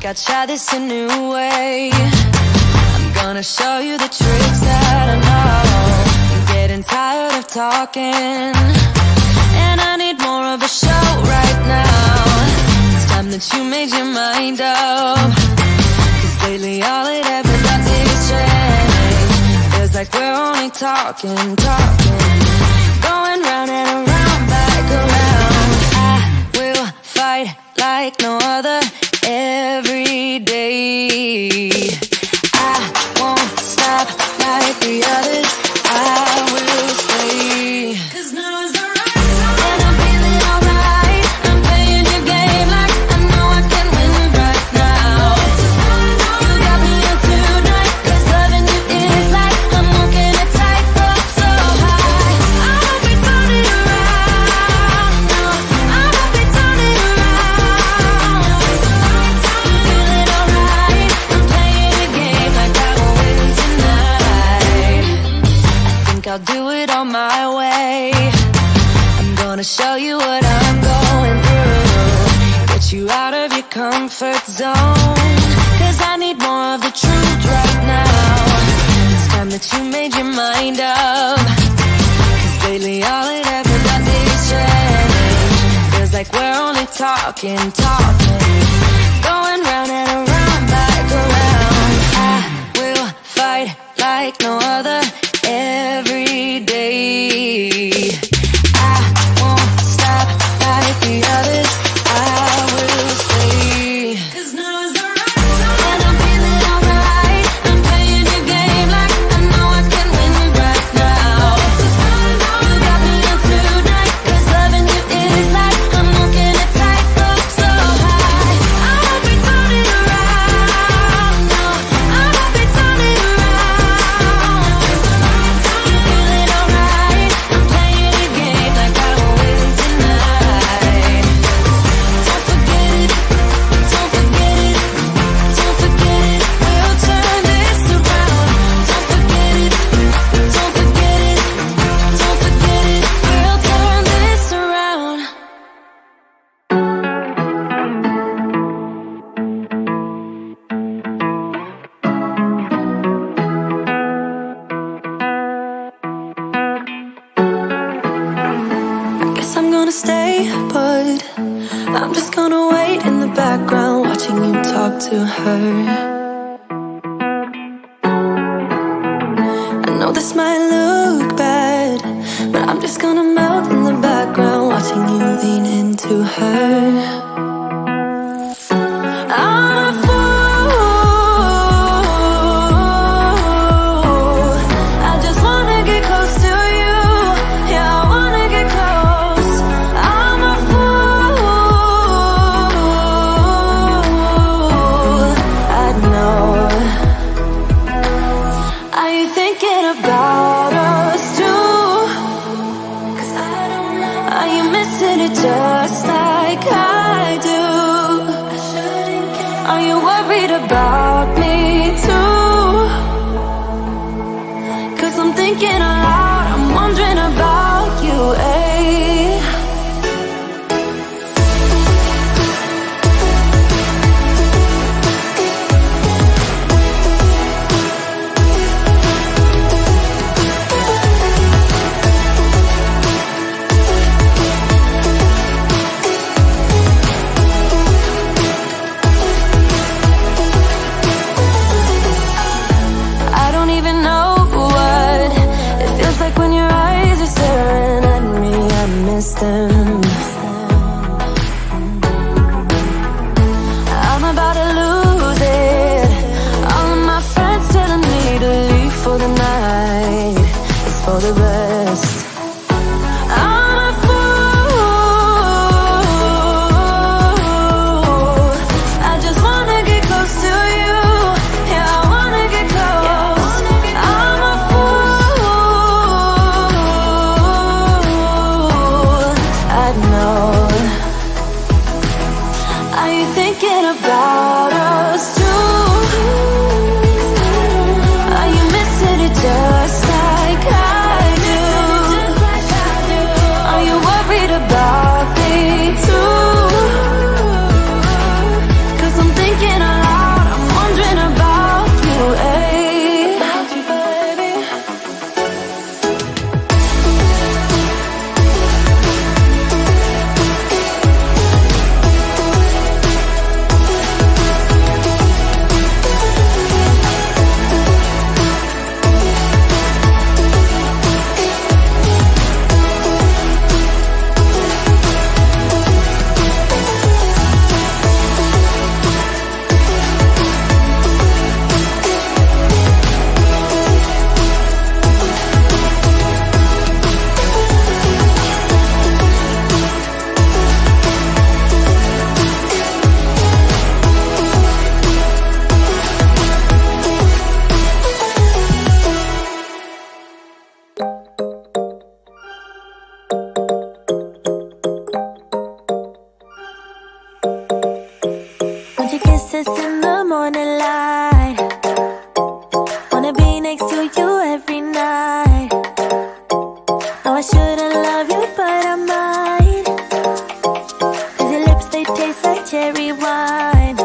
I'll try this a new way. I'm gonna show you the tricks that I know. I'm getting tired of talking, and I need more of a show right now. It's time that you made your mind up, 'cause lately all it ever does is change. Feels like we're only talking, going round and around, back around. I will fight like no other every day. I won't stop like the others. I will stay. 'Cause now is the right time, and I'm feeling alright. I'm playing your game like I know I can win right now. You got me up tonight, 'cause loving you is like I'm walking a tightrope so high. I won't be turning around, no, I won't be turning around. Feeling alright, I'm playing a game like I will win tonight. I think I'll do it on my way. I'm gonna show you what I'm going through, get you out of your comfort zone, 'cause I need more of the truth right now. It's time that you made your mind up, 'cause lately all it ever does is change. Feels like we're only talking, going round and around, back around. I will fight like no other every day. I won't stop like the others. I will stay. 'Cause now is the right time, and I'm feeling alright. I'm playing your game like I know I can win right now. You got me up tonight, 'cause loving you is like I'm walking a tightrope so high. I won't be turning around, no, I won't be turning around. Feeling alright, baby, but I'm just gonna wait in the background, watching you talk to her. I know this might look bad, but I'm just gonna melt in the background, watching you lean into her. I'm a fool, I just wanna get close to you. Yeah, I wanna get close. I'm a fool, I know. Are you thinking about us too? 'Cause I don't know. Are you missing it just like I do? Are you worried about me too? 'Cause I'm thinking aloud, I'm wondering about you, eh? I don't even know what it feels like when your eyes are staring at me. I miss them. I'm about to lose it. All of my friends telling me to leave for the night. It's for the best. I'm a fool, I just wanna get close to you. Yeah, I wanna get close. I'm a fool, I know. Are you thinking about us too? Are you missing it just like I do? Are you worried about me too? 'Cause I'm thinking aloud, I'm wondering about you, eh? About you, baby. Want your kisses in the morning light. Wanna be next to you every night. No, I shouldn't love you, but I might. 'Cause your lips, they taste like cherry wine.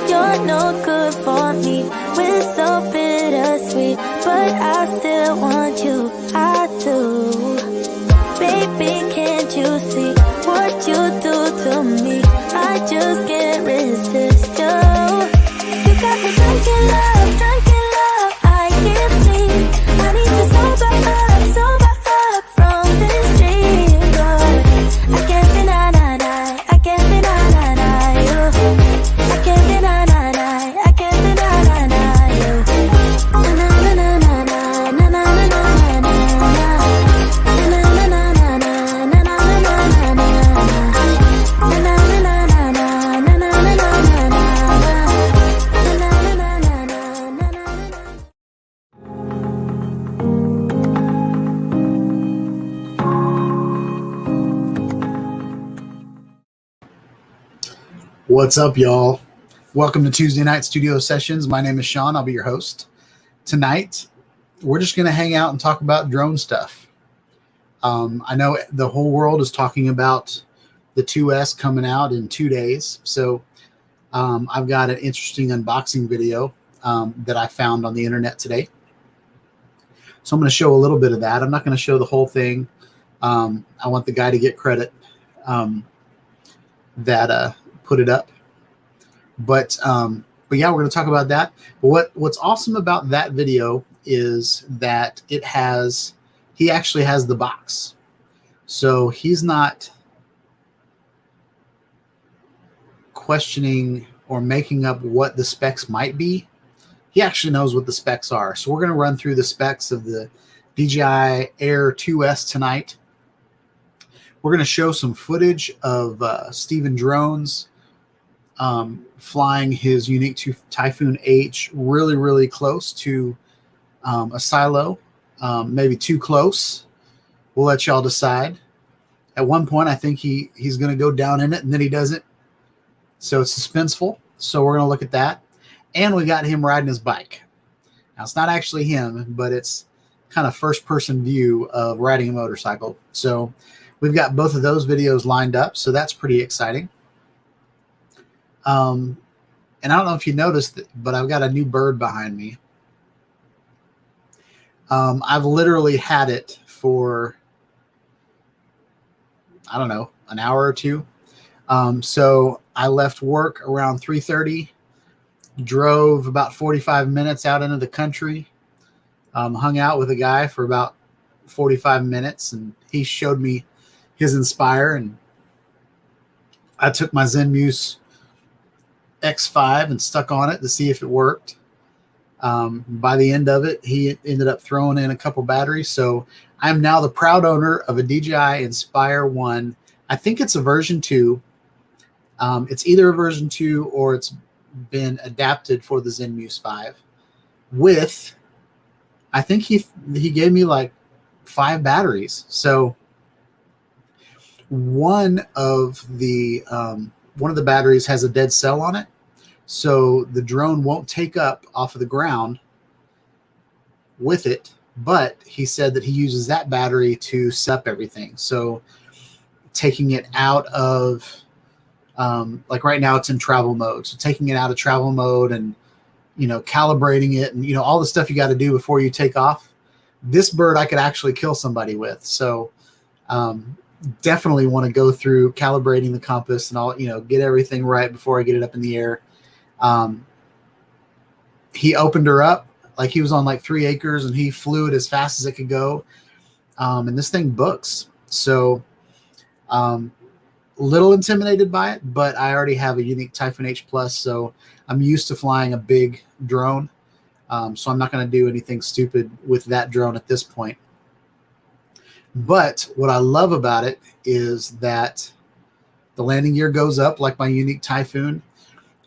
You're no good for me, we're so bittersweet, but I still want you, I do. Baby, can't you see what you do to me? I just can't resist you. You got me drunk in love, I can't sleep. I need to sober up from this dream. But I can't deny, I can't deny you. I can't deny, I can't deny you. Na na na na na na na na na na na. Na na na na na na na na na na. What's up, y'all? Welcome to Tuesday Night Studio Sessions. My name is Sean. I'll be your host. Tonight, we're just going to hang out and talk about drone stuff. I know the whole world is talking about the 2S coming out in 2 days. So I've got an interesting unboxing video that I found on the internet today. So I'm going to show a little bit of that. I'm not going to show the whole thing. I want the guy to get credit that put it up. But yeah, we're going to talk about that. But what's awesome about that video is that he actually has the box. So he's not questioning or making up what the specs might be. He actually knows what the specs are. So we're going to run through the specs of the DJI Air 2S tonight. We're going to show some footage of Steven Drones flying his Yuneec Typhoon H really, really close to a silo, maybe too close. We'll let y'all decide. At one point, I think he's going to go down in it, and then he doesn't. So it's suspenseful. So we're going to look at that. And we got him riding his bike. Now, it's not actually him, but it's kind of first-person view of riding a motorcycle. So we've got both of those videos lined up, so that's pretty exciting. And I don't know if you noticed, but I've got a new bird behind me. I've literally had it for, I don't know, an hour or two. So I left work around 3:30, drove about 45 minutes out into the country, hung out with a guy for about 45 minutes, and he showed me his Inspire, and I took my Zenmuse X5 and stuck on it to see if it worked. By the end of it, he ended up throwing in a couple batteries. So I'm now the proud owner of a DJI Inspire 1. I think it's a version 2. It's either a version 2 or it's been adapted for the Zenmuse 5 with, I think he gave me like 5 batteries. So one of the batteries has a dead cell on it, so the drone won't take up off of the ground with it. But he said that he uses that battery to set up everything. So taking it out of like right now it's in travel mode. So taking it out of travel mode and, calibrating it and, all the stuff you got to do before you take off. This bird I could actually kill somebody with. So definitely want to go through calibrating the compass and all, get everything right before I get it up in the air. He opened her up like he was on like 3 acres and he flew it as fast as it could go. And this thing books. So little intimidated by it, but I already have a Yuneec Typhoon H Plus, so I'm used to flying a big drone. So I'm not going to do anything stupid with that drone at this point. But what I love about it is that the landing gear goes up like my Yuneec Typhoon,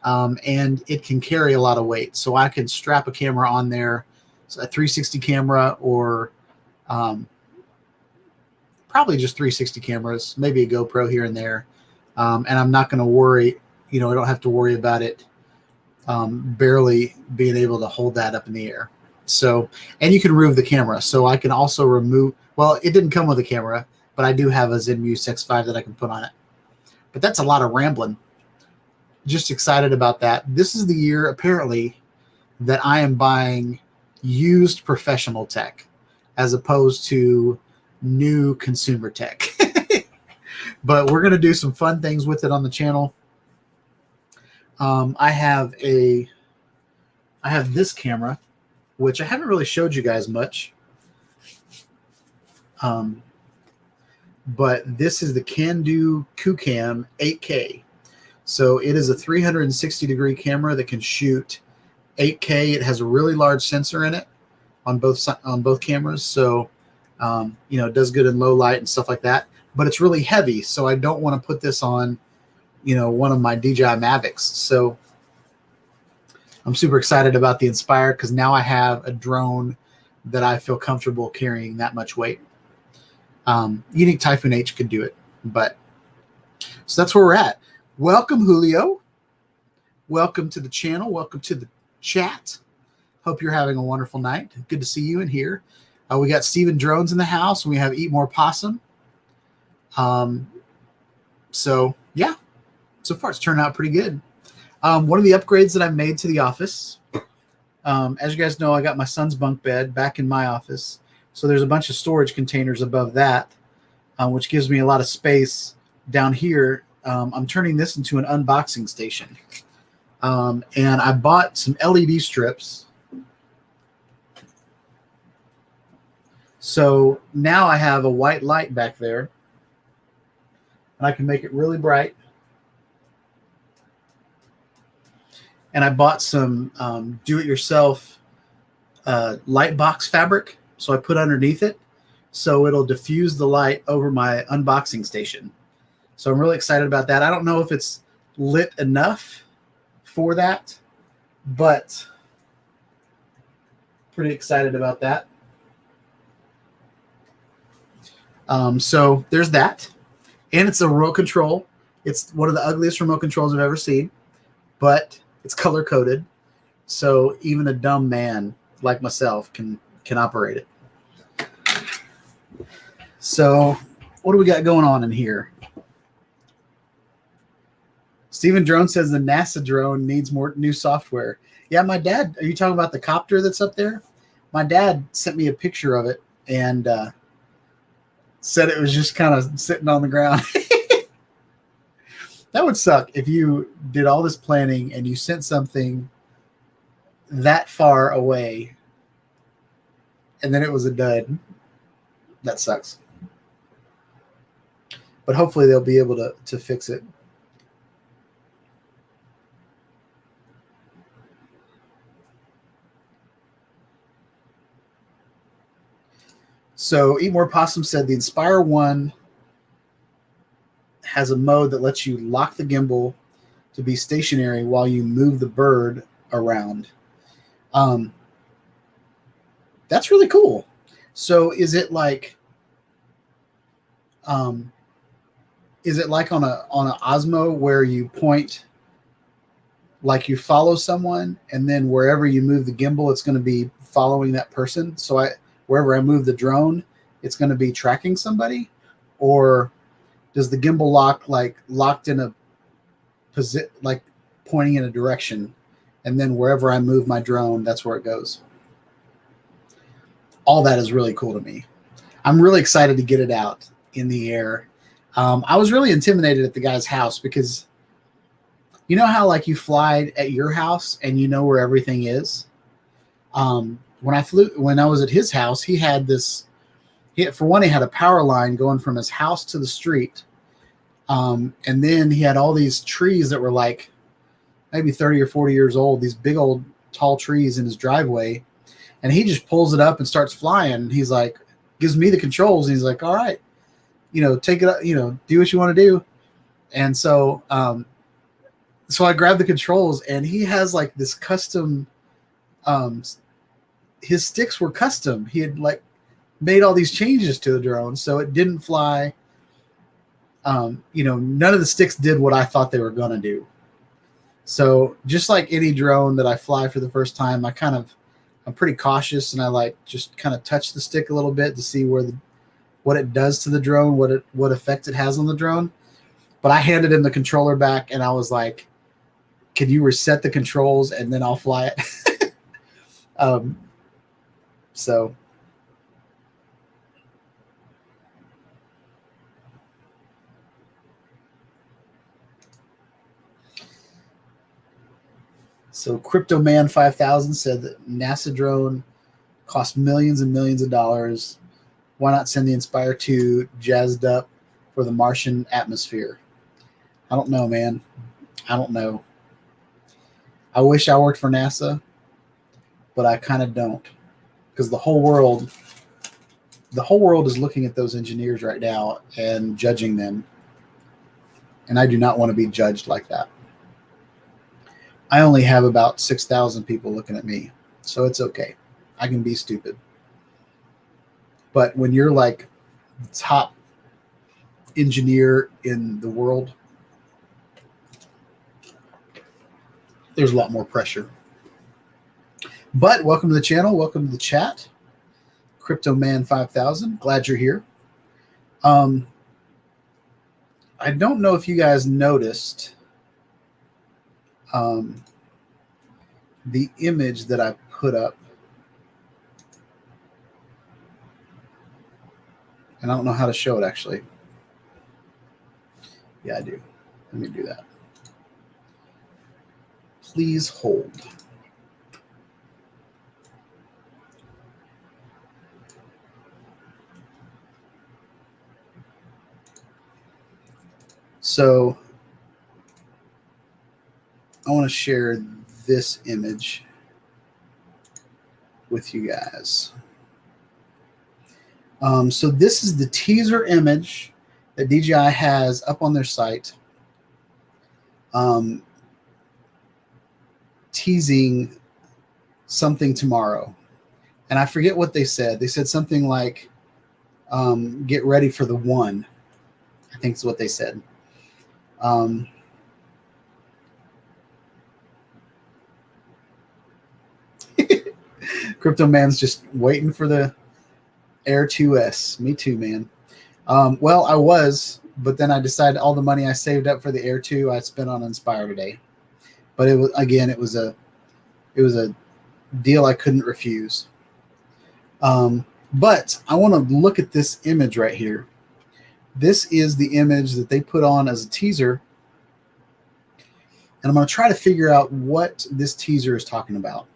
and it can carry a lot of weight. So I can strap a camera on there, so a 360 camera, or probably just 360 cameras, maybe a GoPro here and there. And I'm not going to worry, I don't have to worry about it barely being able to hold that up in the air. So, and you can remove the camera. So I can also remove, well, it didn't come with a camera, but I do have a Zenmuse X5 that I can put on it. But that's a lot of rambling. Just excited about that. This is the year, apparently, that I am buying used professional tech as opposed to new consumer tech. But we're going to do some fun things with it on the channel. I have this camera, which I haven't really showed you guys much. But this is the Candu QCam 8K. So it is a 360-degree camera that can shoot 8K. It has a really large sensor in it on both cameras. So it does good in low light and stuff like that. But it's really heavy, so I don't want to put this on, one of my DJI Mavics. So I'm super excited about the Inspire because now I have a drone that I feel comfortable carrying that much weight. Yuneec Typhoon H could do it, but so that's where we're at. Welcome, Julio. Welcome to the channel. Welcome to the chat. Hope you're having a wonderful night. Good to see you in here. We got Steven Drones in the house, and we have Eat More Possum. So yeah, so far it's turned out pretty good. One of the upgrades that I made to the office, as you guys know, I got my son's bunk bed back in my office. So there's a bunch of storage containers above that. which gives me a lot of space down here. I'm turning this into an unboxing station. And I bought some LED strips. So now I have a white light back there, and I can make it really bright. And I bought some do-it-yourself light box fabric, so I put underneath it, so it'll diffuse the light over my unboxing station. So I'm really excited about that. I don't know if it's lit enough for that, but pretty excited about that. So there's that, and it's a remote control. It's one of the ugliest remote controls I've ever seen, but it's color coded, so even a dumb man like myself can operate it. So what do we got going on in here? Stephen Drone says the NASA drone needs more new software. Yeah, my dad, are you talking about the copter that's up there? My dad sent me a picture of it and said it was just kind of sitting on the ground. That would suck if you did all this planning and you sent something that far away and then it was a dud. That sucks. But hopefully they'll be able to fix it. So Eat More Possum said the Inspire 1 has a mode that lets you lock the gimbal to be stationary while you move the bird around. That's really cool. So is it like on a Osmo where you point, like you follow someone, and then wherever you move the gimbal, it's going to be following that person? So wherever I move the drone, it's going to be tracking somebody? Or does the gimbal lock locked in a position, like pointing in a direction, and then wherever I move my drone, that's where it goes? All that is really cool to me. I'm really excited to get it out in the air. I was really intimidated at the guy's house because you know how like you fly at your house and you know where everything is? When I was at his house, he had this, for one, he had a power line going from his house to the street. And then he had all these trees that were like maybe 30 or 40 years old, these big old tall trees in his driveway. And he just pulls it up and starts flying. He's like, gives me the controls. And he's like, all right, take it up, do what you want to do. And so, so I grabbed the controls, and he has like this custom, his sticks were custom. He had like made all these changes to the drone so it didn't fly. None of the sticks did what I thought they were going to do. So just like any drone that I fly for the first time, I'm pretty cautious, and I like just kind of touch the stick a little bit to see what it does to the drone, what effect it has on the drone. But I handed him the controller back, and I was like, can you reset the controls and then I'll fly it? So CryptoMan 5000 said that NASA drone cost millions and millions of dollars. Why not send the Inspire 2 jazzed up for the Martian atmosphere? I don't know, man. I don't know. I wish I worked for NASA, but I kind of don't, because the whole world is looking at those engineers right now and judging them. And I do not want to be judged like that. I only have about 6,000 people looking at me, so it's okay. I can be stupid. But when you're like the top engineer in the world, there's a lot more pressure. But welcome to the channel. Welcome to the chat. CryptoMan 5000. Glad you're here. I don't know if you guys noticed the image that I put up. And I don't know how to show it, actually. Yeah, I do. Let me do that. Please hold. So I want to share this image with you guys. So this is the teaser image that DJI has up on their site, teasing something tomorrow. And I forget what they said. They said something like, get ready for the one, I think is what they said. Crypto Man's just waiting for the Air 2S. Me too, man. Well, I was, but then I decided all the money I saved up for the Air 2 I spent on Inspire today. But it was a deal I couldn't refuse. But I want to look at this image right here. This is the image that they put on as a teaser. And I'm going to try to figure out what this teaser is talking about.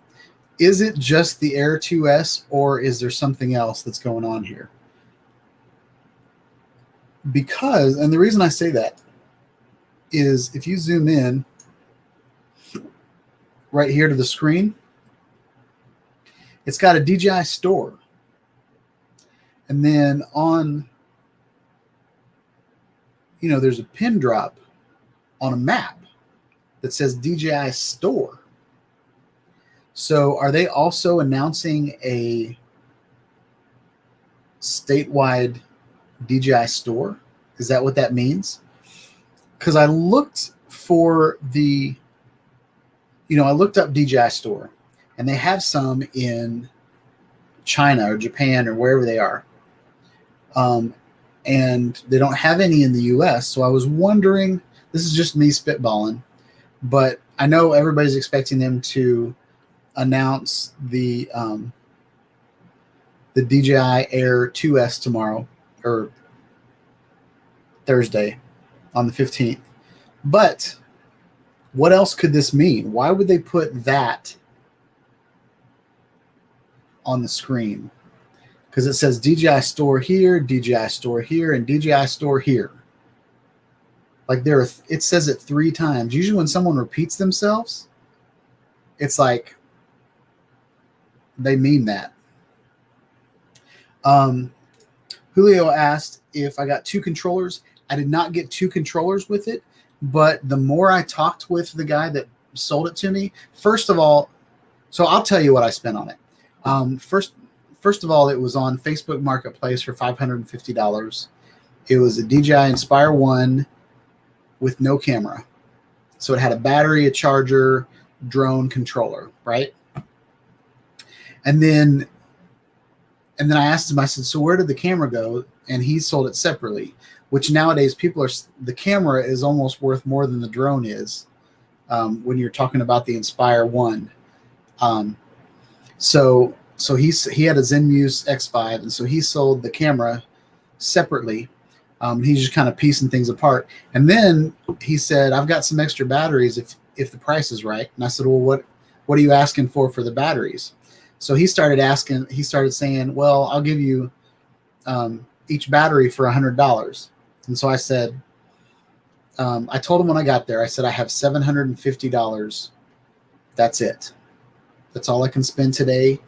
Is it just the Air 2S, or is there something else that's going on here? Because, and the reason I say that is if you zoom in right here to the screen, it's got a DJI store. And then on, there's a pin drop on a map that says DJI store. So are they also announcing a statewide DJI store? Is that what that means? Because I looked for I looked up DJI store, and they have some in China or Japan or wherever they are. And they don't have any in the US. So I was wondering, this is just me spitballing, but I know everybody's expecting them to announce the DJI Air 2S tomorrow, or Thursday on the 15th. But what else could this mean? Why would they put that on the screen? Because it says DJI store here, DJI store here, and DJI store here. Like it says it 3 times. Usually when someone repeats themselves, it's like they mean that. Julio asked if I got 2 controllers. I did not get 2 controllers with it, but the more I talked with the guy that sold it to me, first of all, so I'll tell you what I spent on it. First of all, it was on Facebook Marketplace for $550. It was a DJI Inspire 1 with no camera. So it had a battery, a charger, drone controller, right? And then I asked him, I said, so where did the camera go? And he sold it separately, which nowadays the camera is almost worth more than the drone is when you're talking about the Inspire 1. So he had a ZenMuse X5, and so he sold the camera separately. He's just kind of piecing things apart. And then he said, I've got some extra batteries if the price is right. And I said, well, what are you asking for the batteries? So he started saying, well, I'll give you each battery for $100. And so I said, I told him when I got there, I said, I have $750. That's it. That's all I can spend today.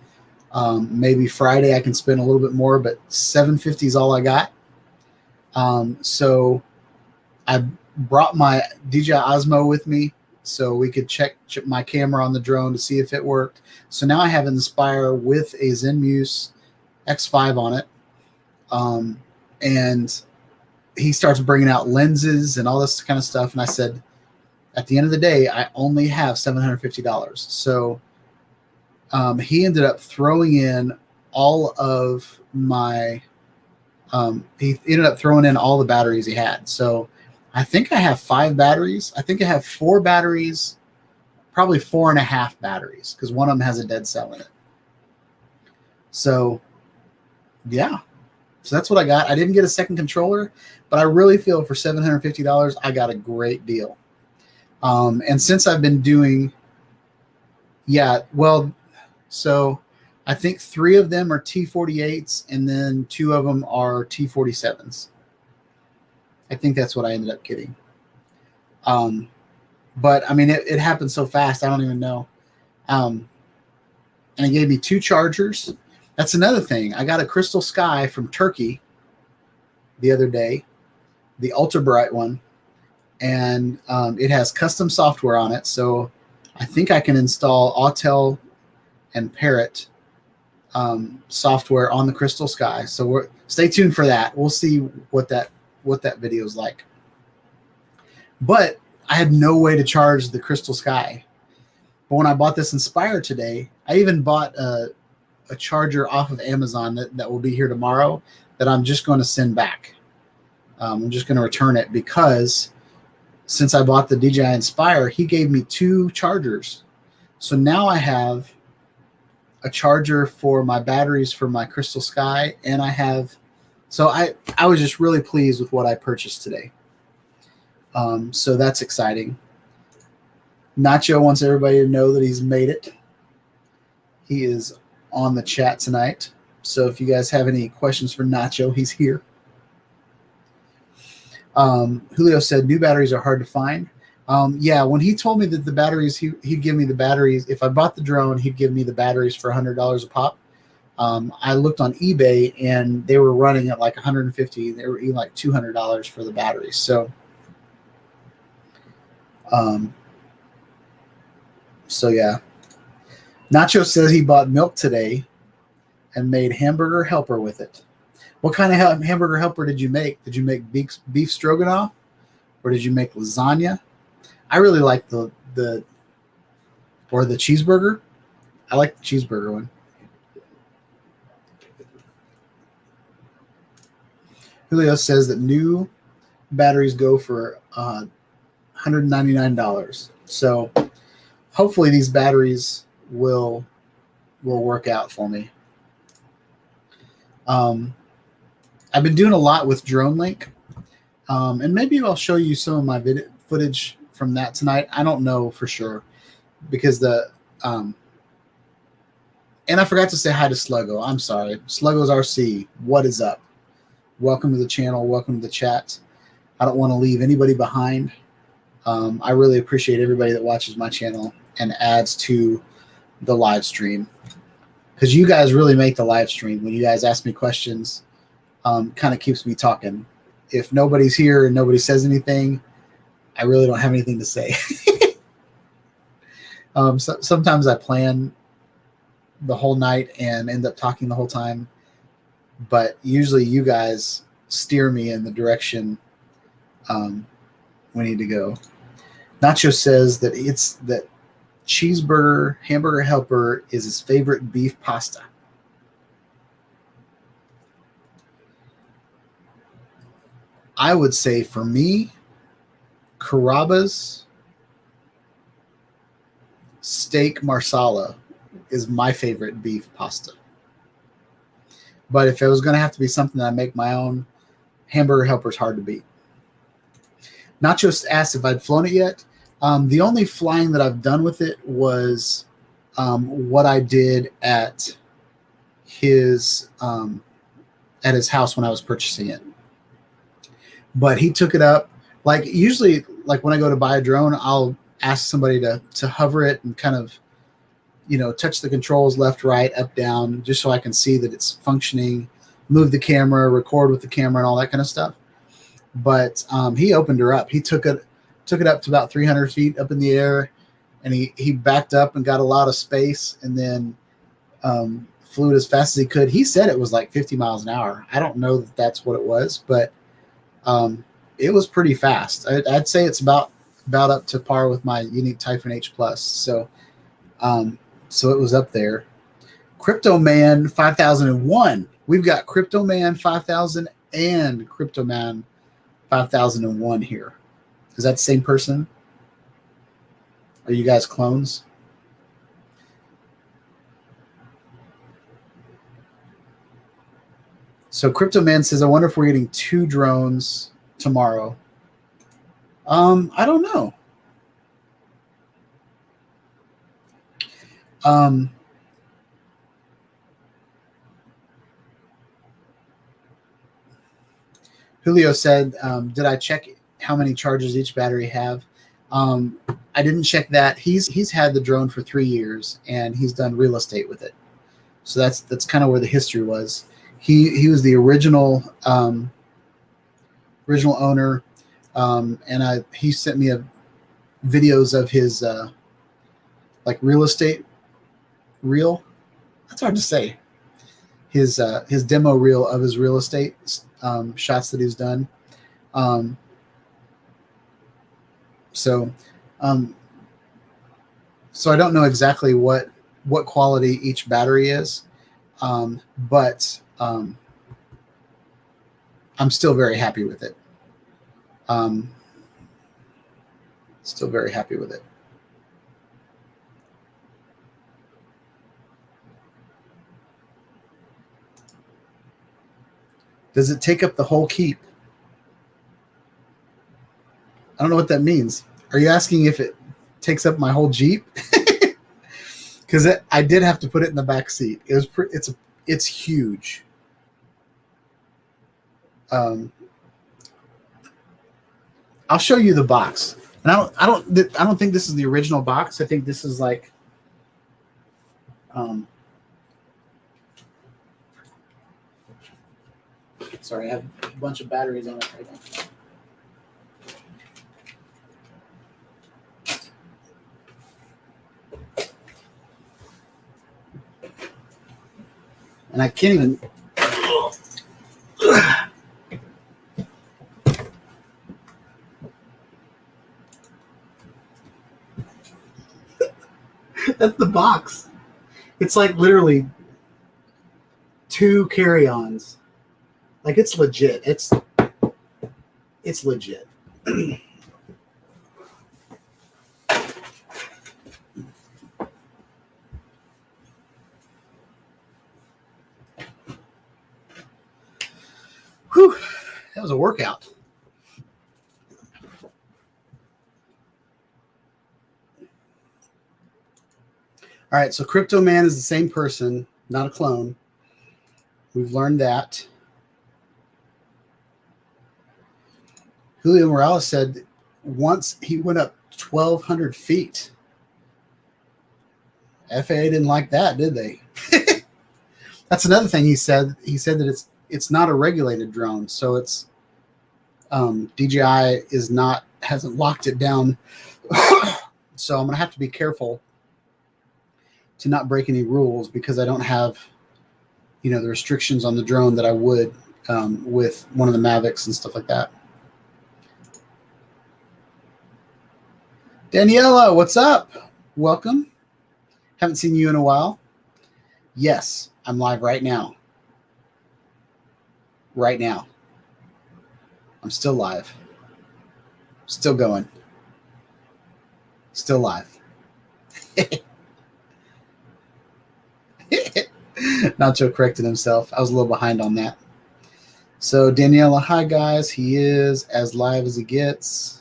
Maybe Friday I can spend a little bit more, but $750 is all I got. So I brought my DJI Osmo with me so we could check my camera on the drone to see if it worked. So now I have an Inspire with a ZenMuse X5 on it. And he starts bringing out lenses and all this kind of stuff. And I said, at the end of the day, I only have $750. So he ended up throwing in all of my he ended up throwing in all the batteries he had. So I think I have 5 batteries. I think I have 4 batteries, probably 4.5 batteries, because one of them has a dead cell in it. So yeah, So that's what I got. I didn't get a second controller, but I really feel for $750, I got a great deal. And since I've been doing, so I think 3 of them are T48s and then 2 of them are T47s. I think that's what I ended up getting. But I mean, it happened so fast, I don't even know. And it gave me 2 chargers. That's another thing. I got a Crystal Sky from Turkey the other day, the Ultra Bright one, and it has custom software on it. So I think I can install Autel and Parrot software on the Crystal Sky. So stay tuned for that. We'll see what that video is like. But I had no way to charge the Crystal Sky. But when I bought this Inspire today, I even bought a charger off of Amazon that will be here tomorrow that I'm just going to send back. I'm just going to return it because since I bought the DJI Inspire, he gave me 2 chargers. So now I have a charger for my batteries for my Crystal Sky, and so I was just really pleased with what I purchased today. So that's exciting. Nacho wants everybody to know that he's made it. He is on the chat tonight. So if you guys have any questions for Nacho, he's here. Julio said new batteries are hard to find. Yeah, when he told me that the batteries, he'd give me the batteries. If I bought the drone, he'd give me the batteries for $100 a pop. I looked on eBay and they were running at like $150. They were even like $200 for the batteries. So, yeah. Nacho says he bought milk today and made hamburger helper with it. What kind of hamburger helper did you make? Did you make beef stroganoff, or did you make lasagna? I really like the cheeseburger. I like the cheeseburger one. Julio says that new batteries go for $199. So hopefully these batteries will work out for me. I've been doing a lot with DroneLink, and maybe I'll show you some of my footage from that tonight. I don't know for sure because and I forgot to say hi to Sluggo. I'm sorry. Sluggo's RC. What is up? Welcome to the channel. Welcome to the chat. I don't want to leave anybody behind. I really appreciate everybody that watches my channel and adds to the live stream, because you guys really make the live stream. When you guys ask me questions, kind of keeps me talking. If nobody's here and nobody says anything, I really don't have anything to say. Sometimes I plan the whole night and end up talking the whole time, but usually you guys steer me in the direction we need to go. Nacho says that that cheeseburger hamburger helper is his favorite beef pasta. I would say for me, Carrabba's steak marsala is my favorite beef pasta. But if it was going to have to be something that I make my own, hamburger helper is hard to beat. Nacho asked if I'd flown it yet. The only flying that I've done with it was what I did at his house when I was purchasing it. But he took it up. Like usually, like when I go to buy a drone, I'll ask somebody to hover it and kind of, touch the controls left, right, up, down, just so I can see that it's functioning, move the camera, record with the camera, and all that kind of stuff. But he opened her up. He took it up to about 300 feet up in the air, and he backed up and got a lot of space, and then flew it as fast as he could. He said it was like 50 miles an hour. I don't know that that's what it was, but it was pretty fast. I'd say it's about up to par with my Unique Typhoon H Plus. So it was up there. Crypto Man 5001. We've got Crypto Man 5000 and Crypto Man 5001 here. Is that the same person? Are you guys clones? So Crypto Man says, I wonder if we're getting 2 drones tomorrow. I don't know. Julio said, did I check how many charges each battery have? I didn't check that. He's had the drone for 3 years, and he's done real estate with it. So that's kind of where the history was. He was the original owner, and he sent me videos of his like real estate reel. That's hard to say. His demo reel of his real estate shots that he's done. So I don't know exactly what quality each battery is, but I'm still very happy with it. Still very happy with it. Does it take up the whole keep? I don't know what that means. Are you asking if it takes up my whole Jeep? Because I did have to put it in the back seat. It's huge. I'll show you the box. And I don't think this is the original box. I think this is like sorry, I have a bunch of batteries on it right now. And I can't even. That's the box. It's like literally 2 carry-ons. Like it's legit. It's legit. Whew, that was a workout. All right, so Crypto Man is the same person, not a clone. We've learned that. Julio Morales said once he went up 1,200 feet. FAA didn't like that, did they? That's another thing he said. He said that it's not a regulated drone, so it's DJI hasn't locked it down. So I'm gonna have to be careful to not break any rules because I don't have, the restrictions on the drone that I would with one of the Mavics and stuff like that. Daniela, what's up? Welcome. Haven't seen you in a while. Yes, I'm live right now. Right now. I'm still live. Still going. Still live. Nacho corrected himself. I was a little behind on that. So Daniela, hi guys. He is as live as he gets.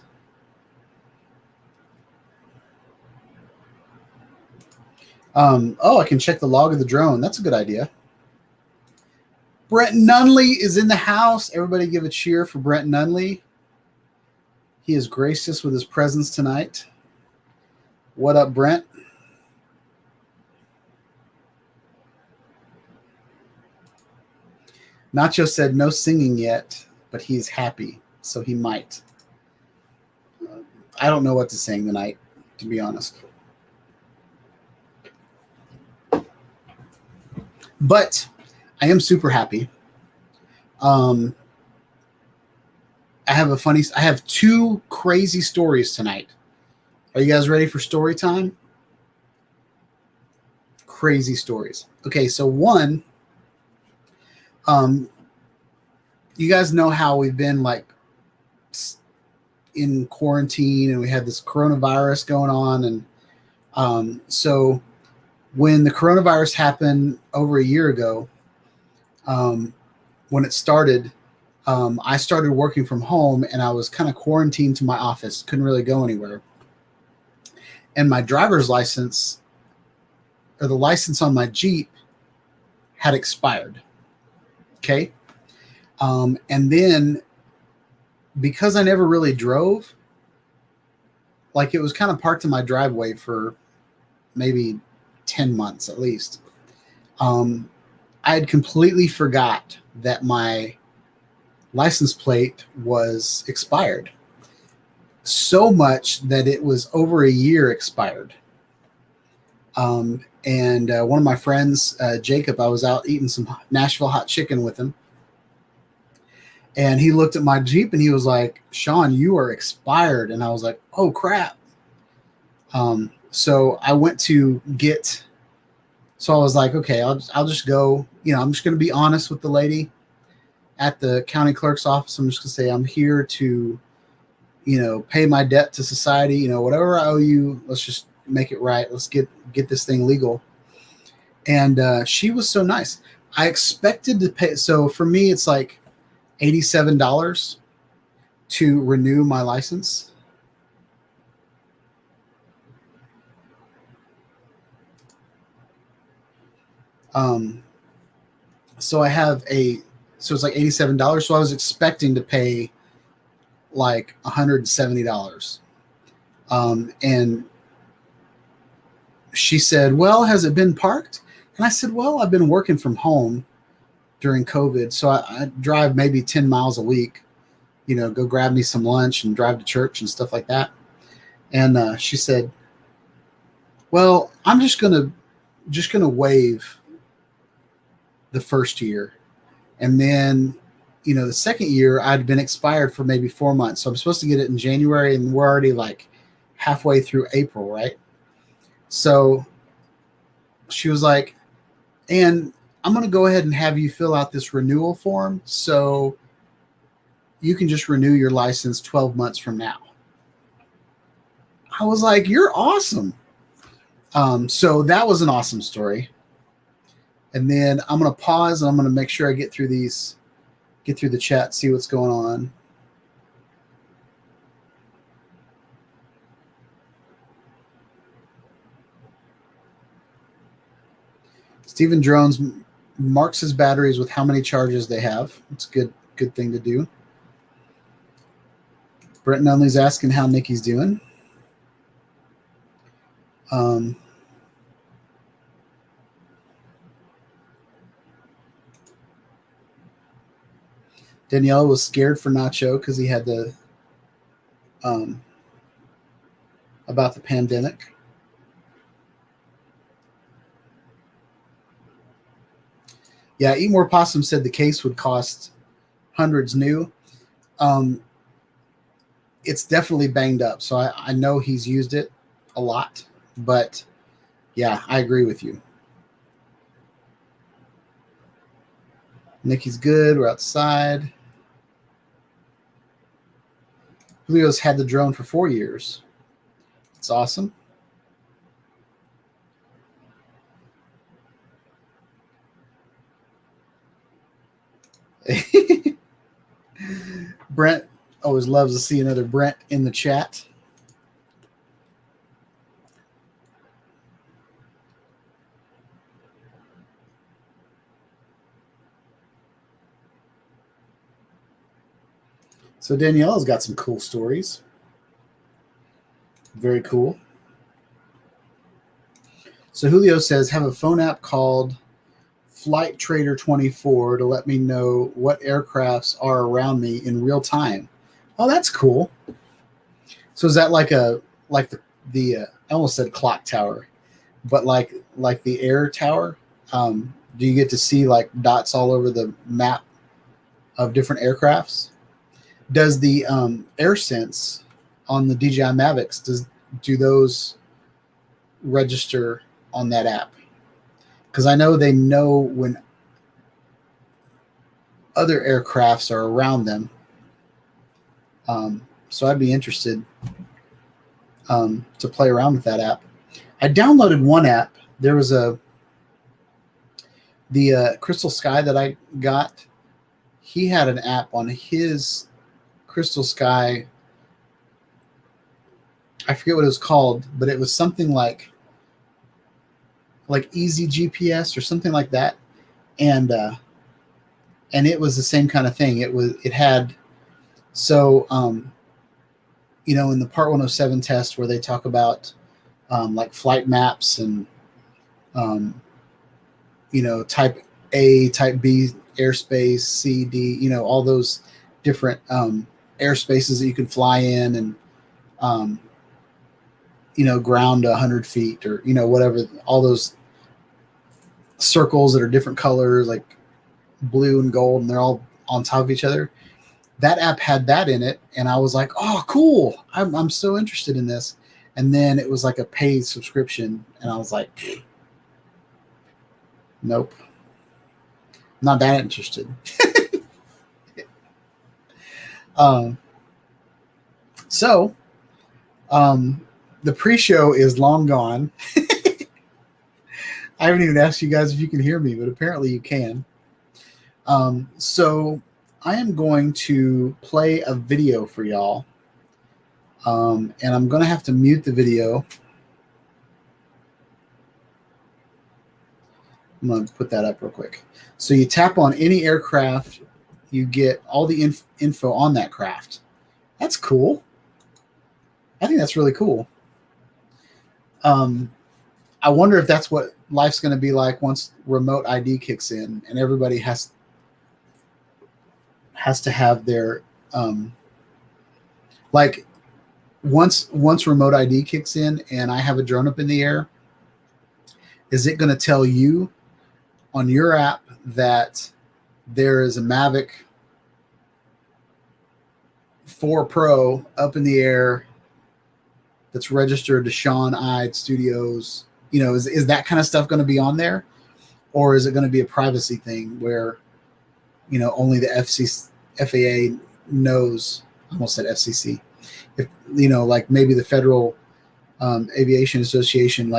I can check the log of the drone. That's a good idea. Brent Nunley is in the house. Everybody give a cheer for Brent Nunley. He is gracious with his presence tonight. What up, Brent? Nacho said no singing yet, but he's happy, so he might. I don't know what to sing tonight, to be honest. But I am super happy. I have 2 crazy stories tonight. Are you guys ready for story time? Crazy stories. Okay, so one, you guys know how we've been like in quarantine and we had this coronavirus going on. And so when the coronavirus happened over a year ago, when it started, I started working from home and I was kind of quarantined to my office, couldn't really go anywhere. And my driver's license, or the license on my Jeep, had expired. Okay. And then because I never really drove, like it was kind of parked in my driveway for maybe 10 months at least. I had completely forgot that my license plate was expired. So much that it was over a year expired. And one of my friends, Jacob, I was out eating some Nashville hot chicken with him. And he looked at my Jeep and he was like, "Sean, you are expired." And I was like, "Oh, crap." So I went to get, so I was like, okay, I'll just go, I'm just going to be honest with the lady at the county clerk's office. I'm just going to say, I'm here to, pay my debt to society, whatever I owe you, let's just make it right. Let's get this thing legal. And she was so nice. I expected to pay. So for me, it's like $87 to renew my license. So I have so it's like $87. So I was expecting to pay like $170. And she said, "Well, has it been parked?" And I said, "Well, I've been working from home during COVID. So I drive maybe 10 miles a week, go grab me some lunch and drive to church and stuff like that." And she said, "Well, I'm just going to waive the first year. And then, the second year I'd been expired for maybe 4 months. So I'm supposed to get it in January and we're already like halfway through April, right?" So she was like, "And I'm going to go ahead and have you fill out this renewal form so you can just renew your license 12 months from now." I was like, "You're awesome." So that was an awesome story. And then I'm going to pause and I'm going to make sure I get through the chat, see what's going on. Stephen Drones marks his batteries with how many charges they have. It's a good thing to do. Brett Nunley's asking how Nikki's doing. Danielle was scared for Nacho because he had about the pandemic. Yeah, Eat More Possum said the case would cost hundreds new. It's definitely banged up, so I know he's used it a lot. But yeah, I agree with you. Nikki's good. We're outside. Julio's had the drone for 4 years. It's awesome. Brent always loves to see another Brent in the chat. So Danielle's got some cool stories. Very cool. So Julio says, have a phone app called Flight Trader 24 to let me know what aircrafts are around me in real time. Oh, that's cool. So is that like the I almost said clock tower, but like the air tower? Do you get to see like dots all over the map of different aircrafts? Does the AirSense on the DJI Mavics, do those register on that app? Because I know they know when other aircrafts are around them. So I'd be interested to play around with that app. I downloaded one app. There was the Crystal Sky that I got. he had an app on his Crystal Sky. I forget what it was called, but it was something like Easy GPS or something like that, and it was the same kind of thing. It had in the Part 107 test where they talk about like flight maps and type A, type B airspace, C, D, all those different airspaces that you can fly in, and ground 100 feet, or whatever, all those circles that are different colors like blue and gold, and they're all on top of each other. That app had that in it, and I was like, oh, cool, I'm so interested in this. And then it was like a paid subscription, and I was like, nope, not that interested. The pre-show is long gone. I haven't even asked you guys if you can hear me, but apparently you can. So I am going to play a video for y'all, and I'm going to have to mute the video. I'm going to put that up real quick. So you tap on any aircraft, you get all the info on that craft. That's cool. I think that's really cool. I wonder if that's what life's going to be like once remote ID kicks in and everybody has to have their once remote ID kicks in and I have a drone up in the air, is it going to tell you on your app that there is a Mavic 4 Pro up in the air that's registered to Sean Ide Studios? Is that kind of stuff going to be on there? Or is it going to be a privacy thing where, only the FAA knows? I almost said FCC. If, like maybe the Federal Aviation Association,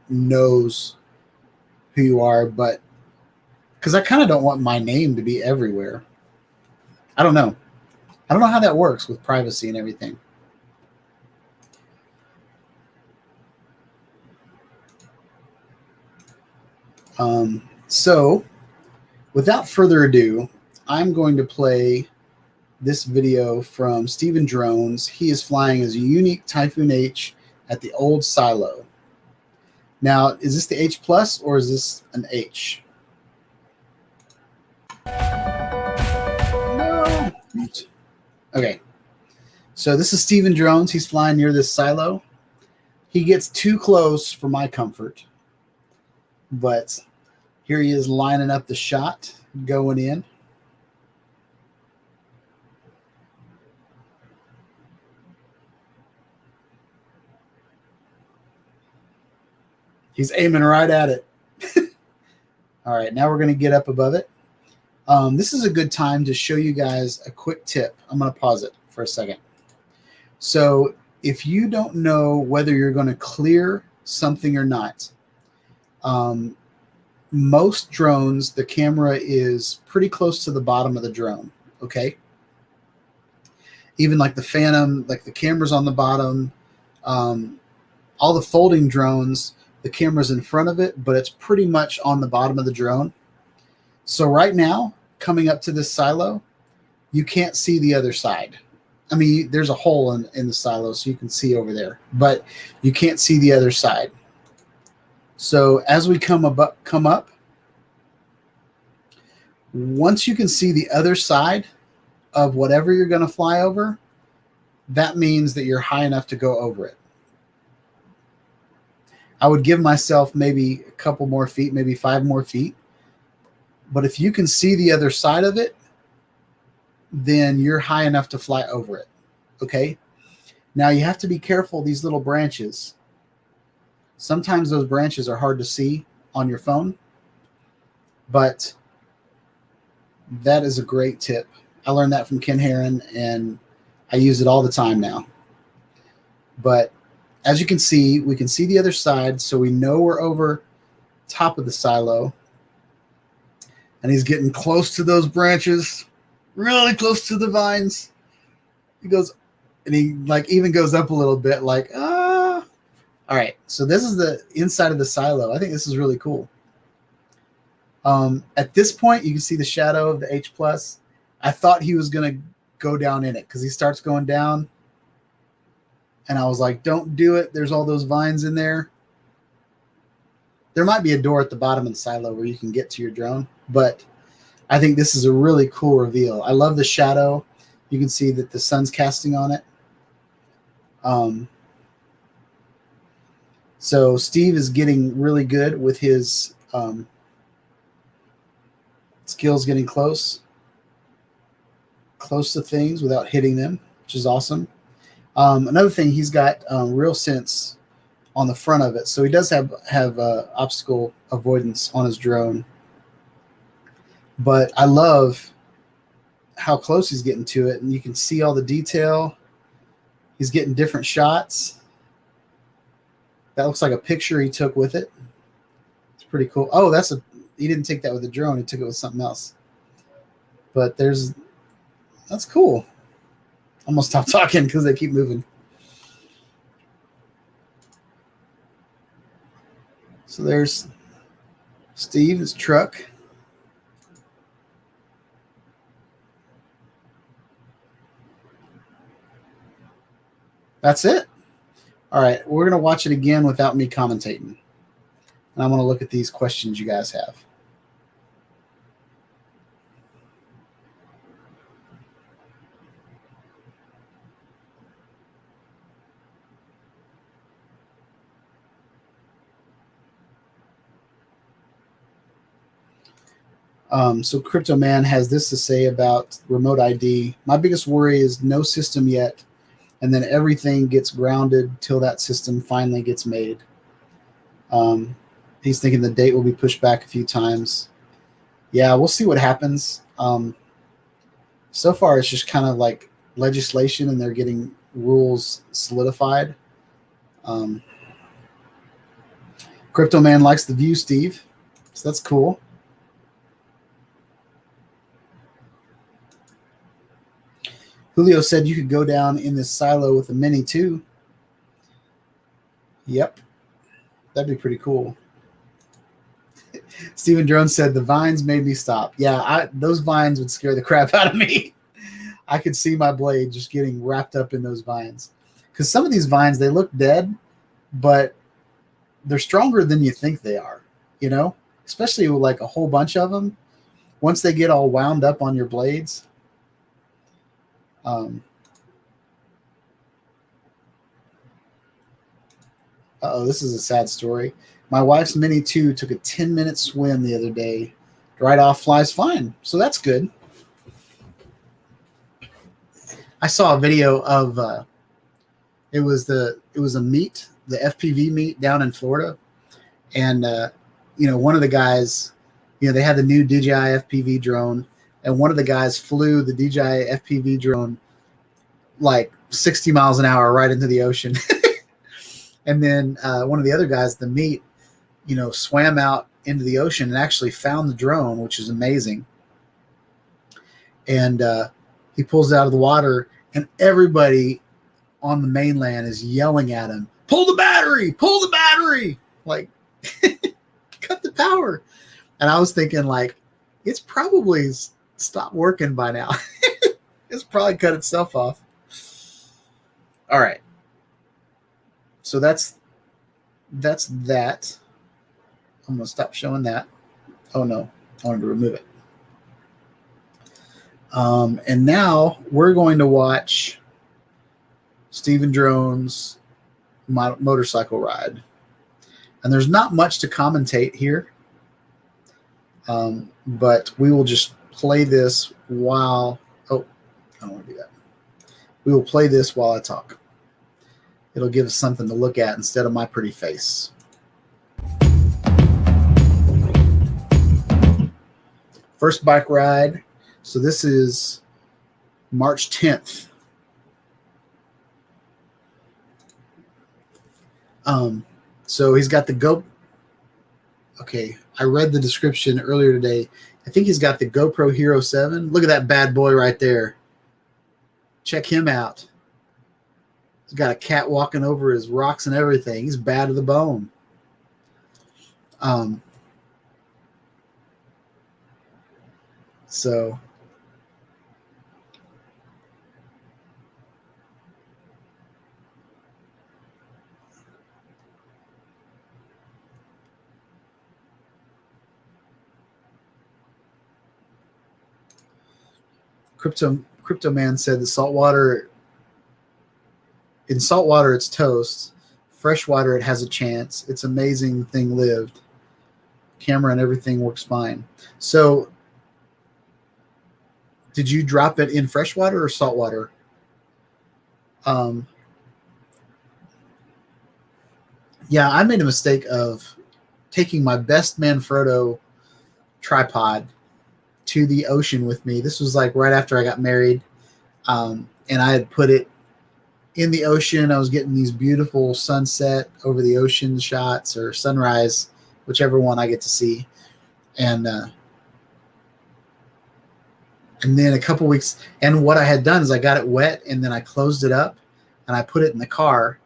knows who you are, but because I kind of don't want my name to be everywhere. I don't know how that works with privacy and everything. So without further ado, I'm going to play this video from Steven Drones. He is flying as a unique Typhoon H at the old silo. Now, is this the H plus or is this an H? No. Okay. So this is Steven Drones. He's flying near this silo. He gets too close for my comfort, but here he is lining up the shot, going in. He's aiming right at it. All right, now we're going to get up above it. This is a good time to show you guys a quick tip. I'm going to pause it for a second. So if you don't know whether you're going to clear something or not, most drones, the camera is pretty close to the bottom of the drone, okay? Even like the Phantom, like the camera's on the bottom. All the folding drones, the camera's in front of it, but it's pretty much on the bottom of the drone. So right now, coming up to this silo, you can't see the other side. I mean, there's a hole in the silo, so you can see over there, but you can't see the other side. So as we come up, once you can see the other side of whatever you're going to fly over, that means that you're high enough to go over it. I would give myself maybe a couple more feet, maybe 5 more feet. But if you can see the other side of it, then you're high enough to fly over it. Okay? Now you have to be careful, these little branches. Sometimes those branches are hard to see on your phone, but that is a great tip. I learned that from Ken Heron, and I use it all the time now. But as you can see, we can see the other side, so we know we're over top of the silo. and he's getting close to those branches, really close to the vines. He goes, and he like even goes up a little bit, like, ah. All right, so this is the inside of the silo. I think this is really cool. At this point, you can see the shadow of the H+. I thought he was going to go down in it because he starts going down. And I was like, don't do it. There's all those vines in there. There might be a door at the bottom of the silo where you can get to your drone. But I think this is a really cool reveal. I love the shadow. You can see that the sun's casting on it. So Steve is getting really good with his skills, getting close to things without hitting them, which is awesome. Another thing, he's got real sense on the front of it, so he does have obstacle avoidance on his drone. But I love how close he's getting to it, and you can see all the detail. He's getting different shots. That looks like a picture he took with it. It's pretty cool. Oh, he didn't take that with the drone. He took it with something else. But that's cool. I'm gonna stop talking because they keep moving. So there's Steve, his truck. That's it. All right, we're going to watch it again without me commentating. And I'm going to look at these questions you guys have. So Crypto Man has this to say about remote ID. My biggest worry is no system yet, and then everything gets grounded till that system finally gets made. He's thinking the date will be pushed back a few times. Yeah, we'll see what happens. So far, it's just kind of like legislation, and they're getting rules solidified. Crypto Man likes the view, Steve. So that's cool. Julio said you could go down in this silo with a Mini too. Yep. That'd be pretty cool. Steven Drone said the vines made me stop. Yeah, those vines would scare the crap out of me. I could see my blade just getting wrapped up in those vines. Because some of these vines, they look dead, but they're stronger than you think they are, you know? Especially with like a whole bunch of them. Once they get all wound up on your blades. This is a sad story. My wife's Mini 2 took a 10-minute swim the other day. Dried off, flies fine. So that's good. I saw a video of it was a meet, the FPV meet down in Florida, and one of the guys, they had the new DJI FPV drone, and one of the guys flew the DJI FPV drone like 60 miles an hour right into the ocean. And then one of the other guys, the meet, swam out into the ocean and actually found the drone, which is amazing. And he pulls it out of the water, and everybody on the mainland is yelling at him, pull the battery, like, cut the power. And I was thinking, like, it's probably stopped working by now. It's probably cut itself off. All right. So that's that. I'm going to stop showing that. Oh, no. I wanted to remove it. And now we're going to watch Steven Drone's motorcycle ride. And there's not much to commentate here. But we will just play this while... Oh, I don't want to do that. We will play this while I talk. It'll give us something to look at instead of my pretty face. First bike ride. So this is March 10th. So he's got the Go. Okay, I read the description earlier today. I think he's got the GoPro Hero 7. Look at that bad boy right there. Check him out. He's got a cat walking over his rocks and everything. He's bad to the bone. So Crypto Man said the saltwater, in saltwater it's toast. Freshwater it has a chance. It's amazing thing lived. Camera and everything works fine. So did you drop it in freshwater or saltwater? Yeah, I made a mistake of taking my best Manfrotto tripod to the ocean with me. This was like right after I got married. And I had put it in the ocean. I was getting these beautiful sunset over the ocean shots, or sunrise, whichever one I get to see. And then a couple weeks, and what I had done is I got it wet and then I closed it up and I put it in the car.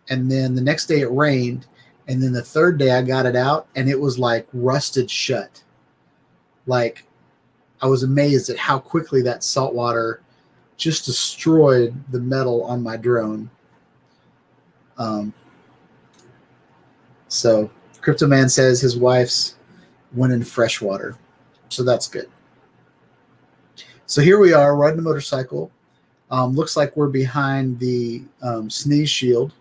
And then the next day it rained. And then the third day I got it out and it was like rusted shut. Like, I was amazed at how quickly that salt water just destroyed the metal on my drone. So Crypto Man says his wife's went in freshwater. So that's good. So here we are riding a motorcycle. Looks like we're behind the sneeze shield.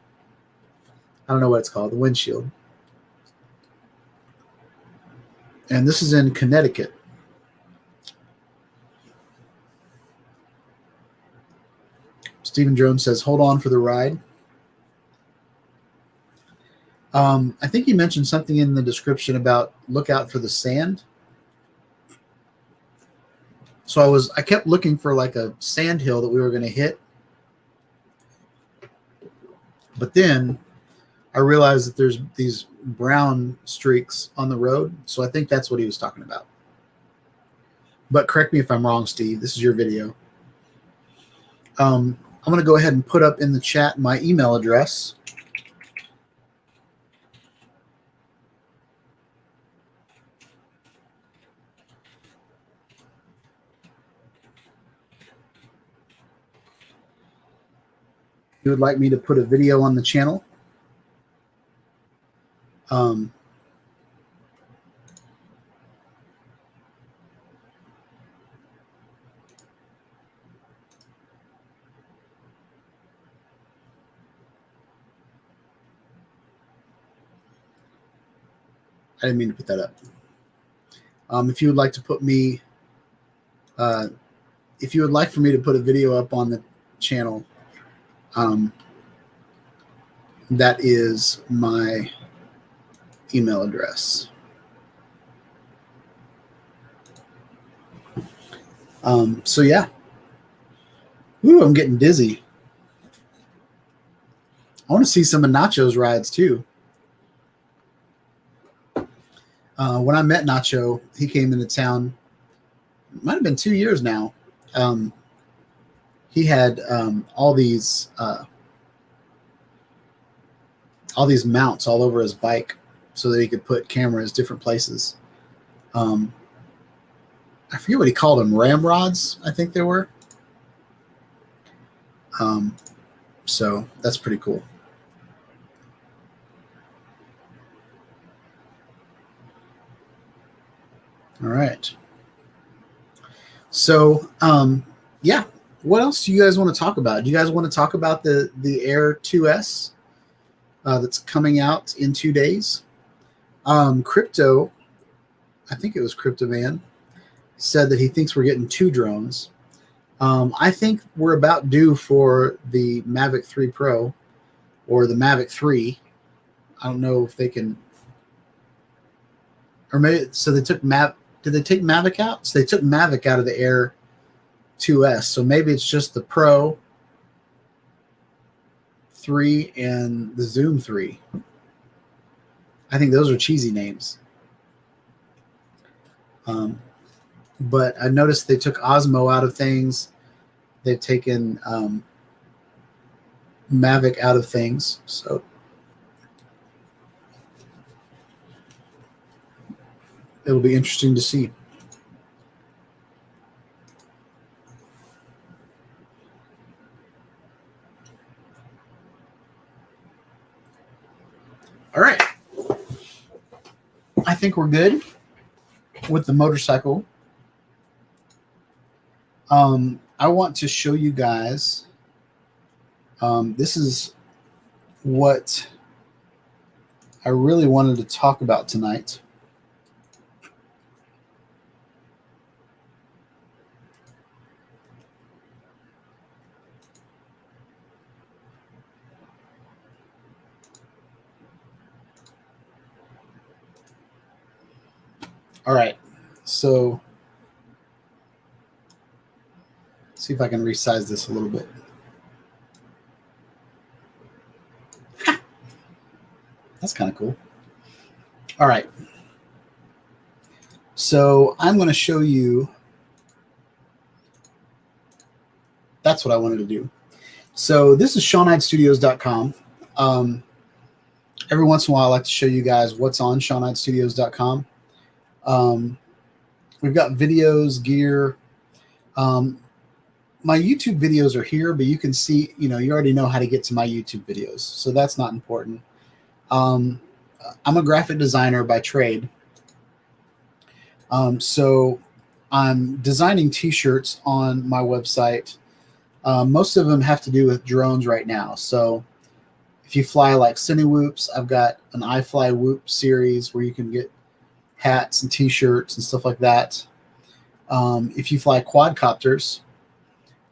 I don't know what it's called, the windshield. And this is in Connecticut. Stephen Jones says, hold on for the ride. I think you mentioned something in the description about look out for the sand. So I kept looking for like a sand hill that we were going to hit. But then I realized that there's these brown streaks on the road. So I think that's what he was talking about. But correct me if I'm wrong, Steve. This is your video. I'm going to go ahead and put up in the chat my email address. If you would like me to put a video on the channel, I didn't mean to put that up. If you would like to put me, if you would like for me to put a video up on the channel, that is my email address. So yeah. Ooh, I'm getting dizzy. I want to see some of Nacho's rides too. When I met Nacho, he came into town. It might have been 2 years now. He had all these mounts all over his bike so that he could put cameras different places. I forget what he called them, ramrods, I think they were. So that's pretty cool. All right. So, yeah. What else do you guys want to talk about? Do you guys want to talk about the Air 2S that's coming out in 2 days? Crypto, I think it was Crypto Man, said that he thinks we're getting 2 drones. I think we're about due for the Mavic 3 Pro or the Mavic 3. I don't know if they can, or maybe, so they took did they take Mavic out? So they took Mavic out of the Air 2S. So maybe it's just the Pro 3 and the Zoom 3. I think those are cheesy names. but I noticed they took Osmo out of things. They've taken Mavic out of things. So it'll be interesting to see. All right. I think we're good with the motorcycle. I want to show you guys. This is what I really wanted to talk about tonight. All right, so see if I can resize this a little bit. That's kind of cool. All right, so I'm going to show you. That's what I wanted to do. So this is SeanHydeStudios.com. Every once in a while, I like to show you guys what's on SeanHydeStudios.com. We've got videos, gear. My YouTube videos are here, but you can see, you already know how to get to my YouTube videos, so that's not important. I'm a graphic designer by trade. So I'm designing t-shirts on my website. Most of them have to do with drones right now. So if you fly like Cinewhoops, I've got an I Fly Whoop series where you can get hats and t-shirts and stuff like that. If you fly quadcopters,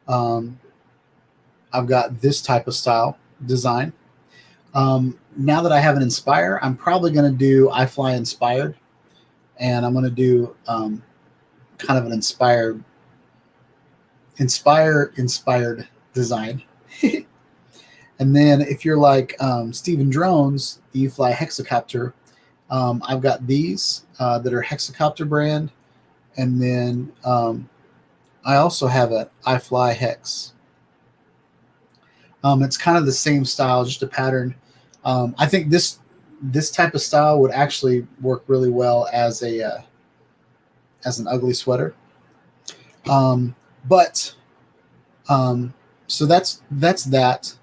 I've got this type of style design. Now that I have an Inspire, I'm probably going to do I Fly Inspired, and I'm going to do kind of an inspired design. And then if you're like Steven Drones, you fly Hexacopter. I've got these that are Hexacopter brand, and then I also have an I Fly Hex. It's kind of the same style, just a pattern. I think this type of style would actually work really well as an ugly sweater. So that's that.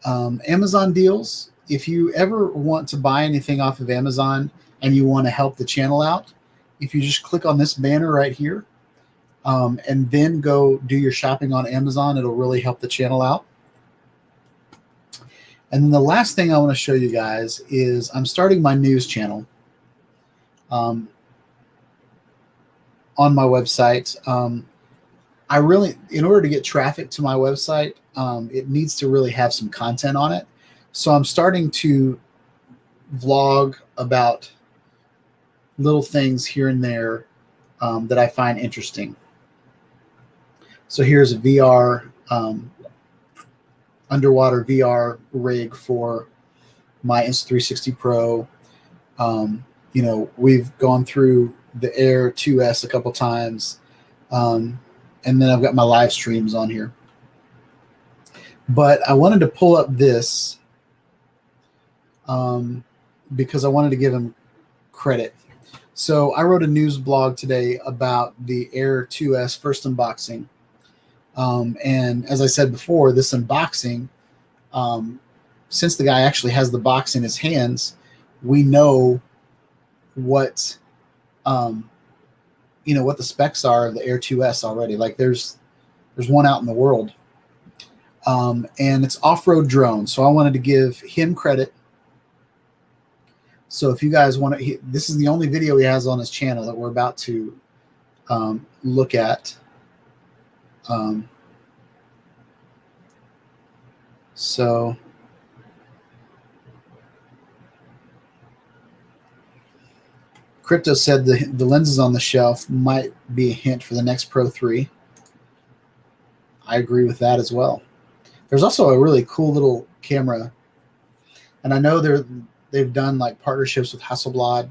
Amazon deals. If you ever want to buy anything off of Amazon and you want to help the channel out, if you just click on this banner right here, and then go do your shopping on Amazon, it'll really help the channel out. And then the last thing I want to show you guys is I'm starting my news channel on my website. In order to get traffic to my website, it needs to really have some content on it. So I'm starting to vlog about little things here and there that I find interesting. So here's a VR, underwater VR rig for my Insta360 Pro. We've gone through the Air 2S a couple times. And then I've got my live streams on here. But I wanted to pull up this because I wanted to give him credit. So I wrote a news blog today about the Air 2S first unboxing. And as I said before, this unboxing, since the guy actually has the box in his hands, we know what what the specs are of the Air 2S already. Like there's one out in the world, and it's off-road drone. So I wanted to give him credit. So if you guys want to, this is the only video he has on his channel that we're about to look at. So Crypto said the lenses on the shelf might be a hint for the next Pro 3. I agree with that as well. There's also a really cool little camera, and I know they've done like partnerships with Hasselblad,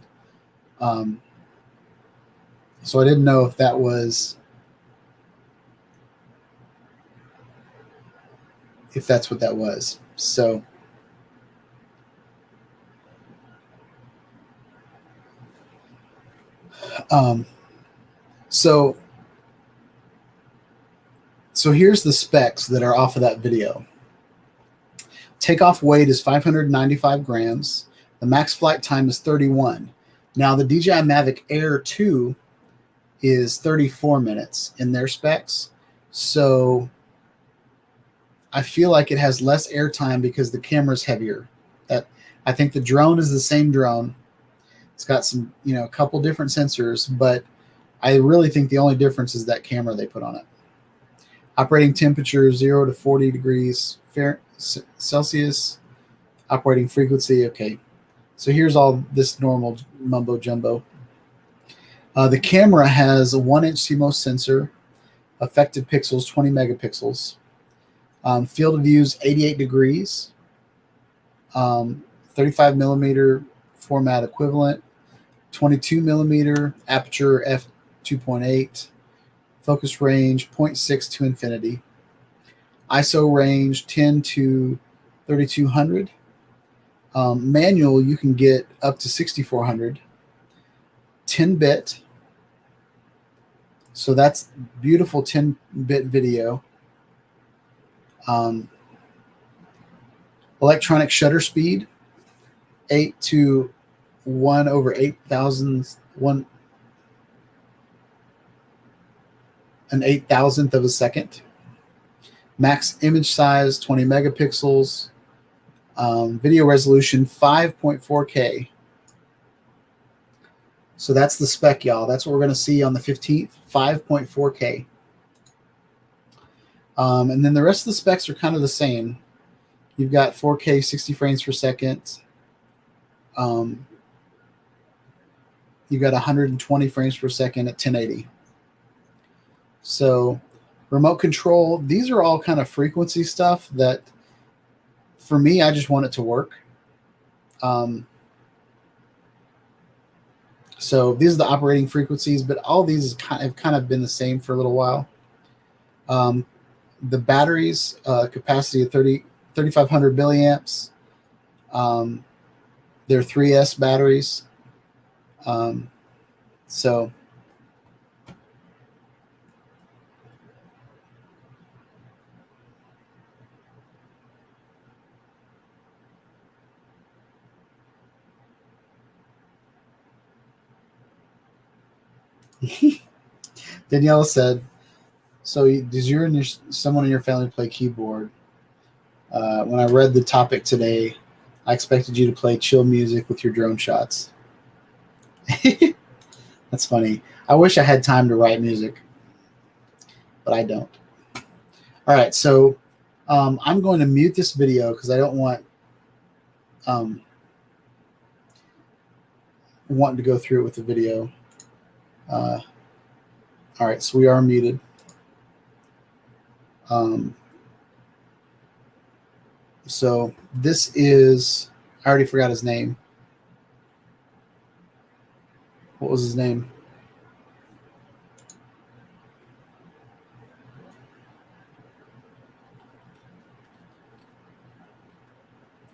So I didn't know if that was, if that's what that was. So um, so here's the specs that are off of that video. Takeoff weight is 595 grams. The max flight time is 31. Now the DJI Mavic Air 2 is 34 minutes in their specs. So I feel like it has less airtime because the camera's heavier. That I think the drone is the same drone. It's got some, a couple different sensors, but I really think the only difference is that camera they put on it. Operating temperature 0 to 40 degrees Celsius. Operating frequency, okay. So here's all this normal mumbo jumbo. The camera has a 1-inch CMOS sensor, effective pixels 20 megapixels. Field of view is 88 degrees. 35 millimeter format equivalent. 22 millimeter aperture f2.8. Focus range 0.6 to infinity. ISO range 10 to 3200. Manual, you can get up to 6400. 10-bit. So that's beautiful 10-bit video. Electronic shutter speed 8 to 1 over 8,000, an 8,000th of a second. Max image size 20 megapixels. Video resolution 5.4K. So that's the spec, y'all. That's what we're going to see on the 15th, 5.4K. And then the rest of the specs are kind of the same. You've got 4K 60 frames per second. You've got 120 frames per second at 1080. So remote control, these are all kind of frequency stuff that for me, I just want it to work. So these are the operating frequencies, but all these have kind of been the same for a little while. The batteries, capacity of 3,500 milliamps. They're 3S batteries. So Danielle said, so does someone in your family play keyboard? When I read the topic today, I expected you to play chill music with your drone shots. That's funny. I wish I had time to write music, but I don't. All right, so I'm going to mute this video because I don't want wanting to go through it with the video. All right, so we are muted. So this is, I already forgot his name. What was his name?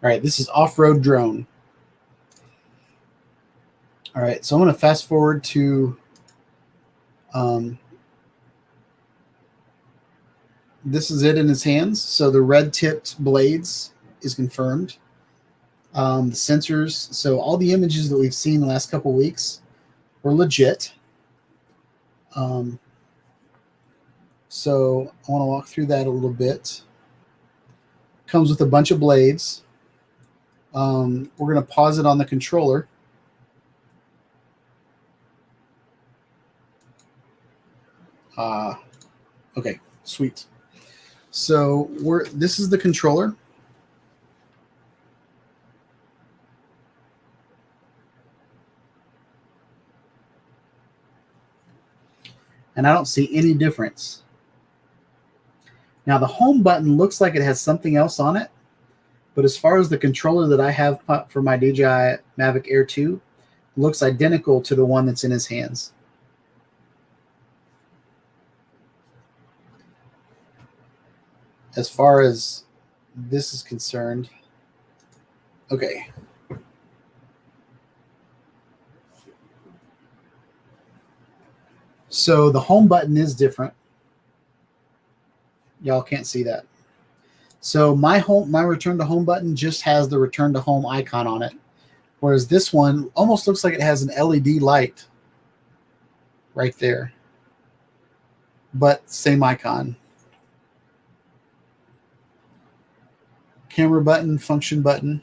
All right, this is Off-Road Drone. All right, so I'm going to fast forward to this is it in his hands. So the red-tipped blades is confirmed. The sensors, so all the images that we've seen the last couple weeks were legit. So I want to walk through that a little bit. Comes with a bunch of blades. We're going to pause it on the controller. Okay, sweet. So this is the controller. And I don't see any difference. Now the home button looks like it has something else on it, but as far as the controller that I have for my DJI Mavic Air 2, looks identical to the one that's in his hands. as far as this is concerned, okay. So the home button is different. Y'all can't see that. So my return to home button just has the return to home icon on it. Whereas this one almost looks like it has an LED light right there. But same icon. Camera button, function button.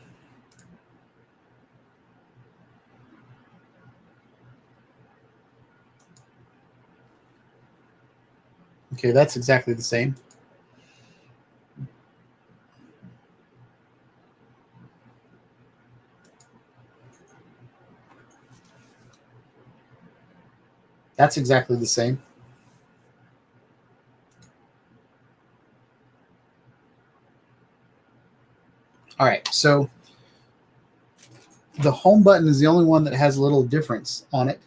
Okay, that's exactly the same. That's exactly the same. All right, so the home button is the only one that has a little difference on it.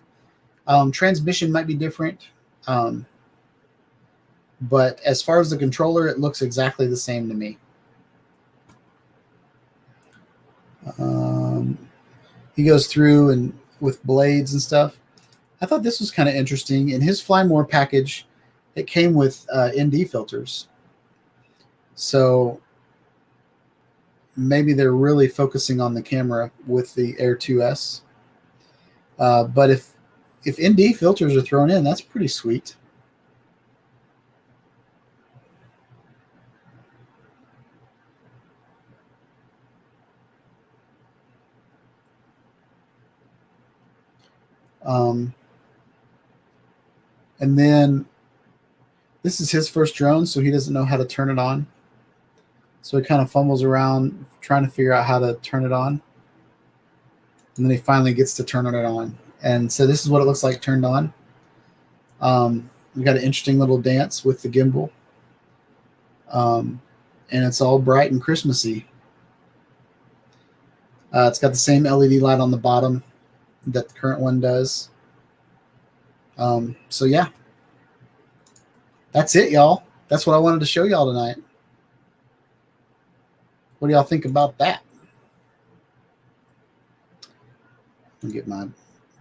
Transmission might be different, but as far as the controller, it looks exactly the same to me. He goes through and with blades and stuff. I thought this was kind of interesting. In his Fly More package, it came with ND filters. So maybe they're really focusing on the camera with the Air 2S. But if ND filters are thrown in, that's pretty sweet. And then this is his first drone, so he doesn't know how to turn it on. So he kind of fumbles around trying to figure out how to turn it on. And then he finally gets to turn it on. And so this is what it looks like turned on. We've got an interesting little dance with the gimbal. And it's all bright and Christmassy. It's got the same LED light on the bottom that the current one does. So yeah, that's it, y'all. That's what I wanted to show y'all tonight. What do y'all think about that? Let me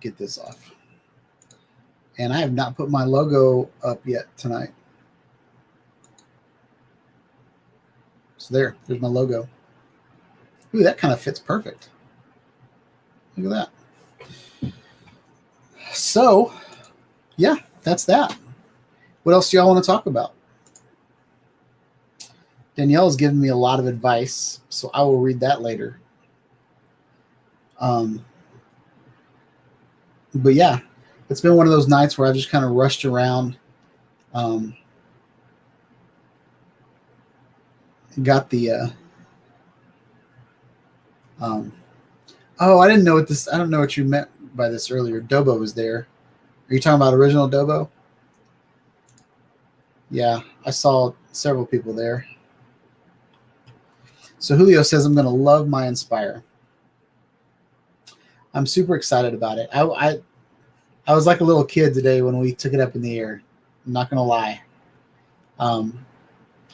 get this off. And I have not put my logo up yet tonight. So there's my logo. Ooh, that kind of fits perfect. Look at that. So, yeah, that's that. What else do y'all want to talk about? Danielle has given me a lot of advice, so I will read that later. But yeah, it's been one of those nights where I've just kind of rushed around. Got the oh, I didn't know what this. I don't know what you meant by this earlier. Dobo was there. Are you talking about original Dobo? Yeah, I saw several people there. So Julio says, I'm going to love my Inspire. I'm super excited about it. I was like a little kid today when we took it up in the air. I'm not going to lie.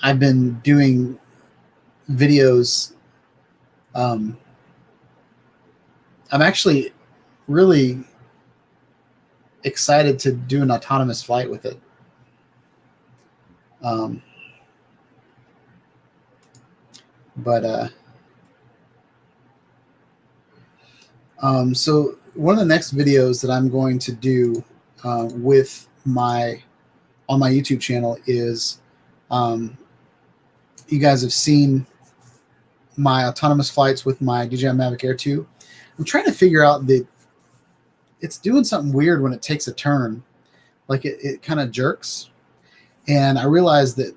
I've been doing videos. I'm actually really excited to do an autonomous flight with it. So one of the next videos that I'm going to do with on my YouTube channel is you guys have seen my autonomous flights with my DJI Mavic Air 2. I'm trying to figure out it's doing something weird when it takes a turn, like it kind of jerks. And I realized that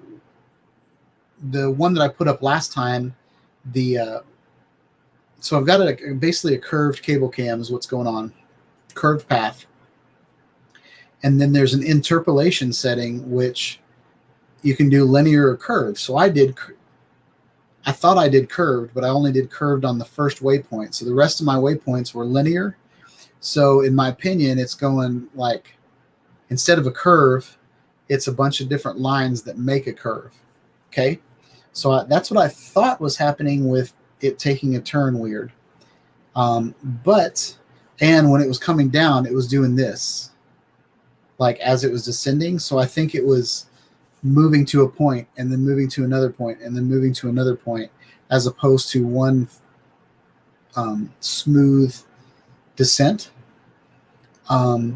the one that I put up last time, so I've got basically a curved cable cam is what's going on, curved path. And then there's an interpolation setting, which you can do linear or curved. So I thought I did curved, but I only did curved on the first waypoint. So the rest of my waypoints were linear. So in my opinion, it's going like, instead of a curve, it's a bunch of different lines that make a curve. Okay. So that's what I thought was happening with it taking a turn weird. But when it was coming down, it was doing this, like as it was descending. So I think it was moving to a point and then moving to another point and then moving to another point, as opposed to one smooth descent. But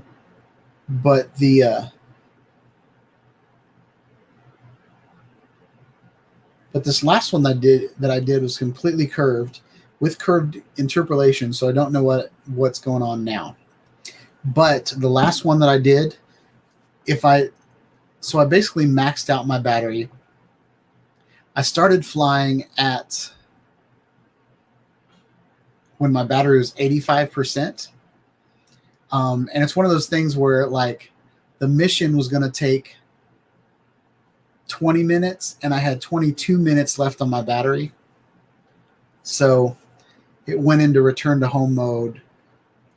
this last one that I did was completely curved with curved interpolation. So I don't know what's going on now. But the last one that I did, I basically maxed out my battery. I started flying when my battery was 85%. And it's one of those things where like the mission was going to take 20 minutes and I had 22 minutes left on my battery. So it went into return to home mode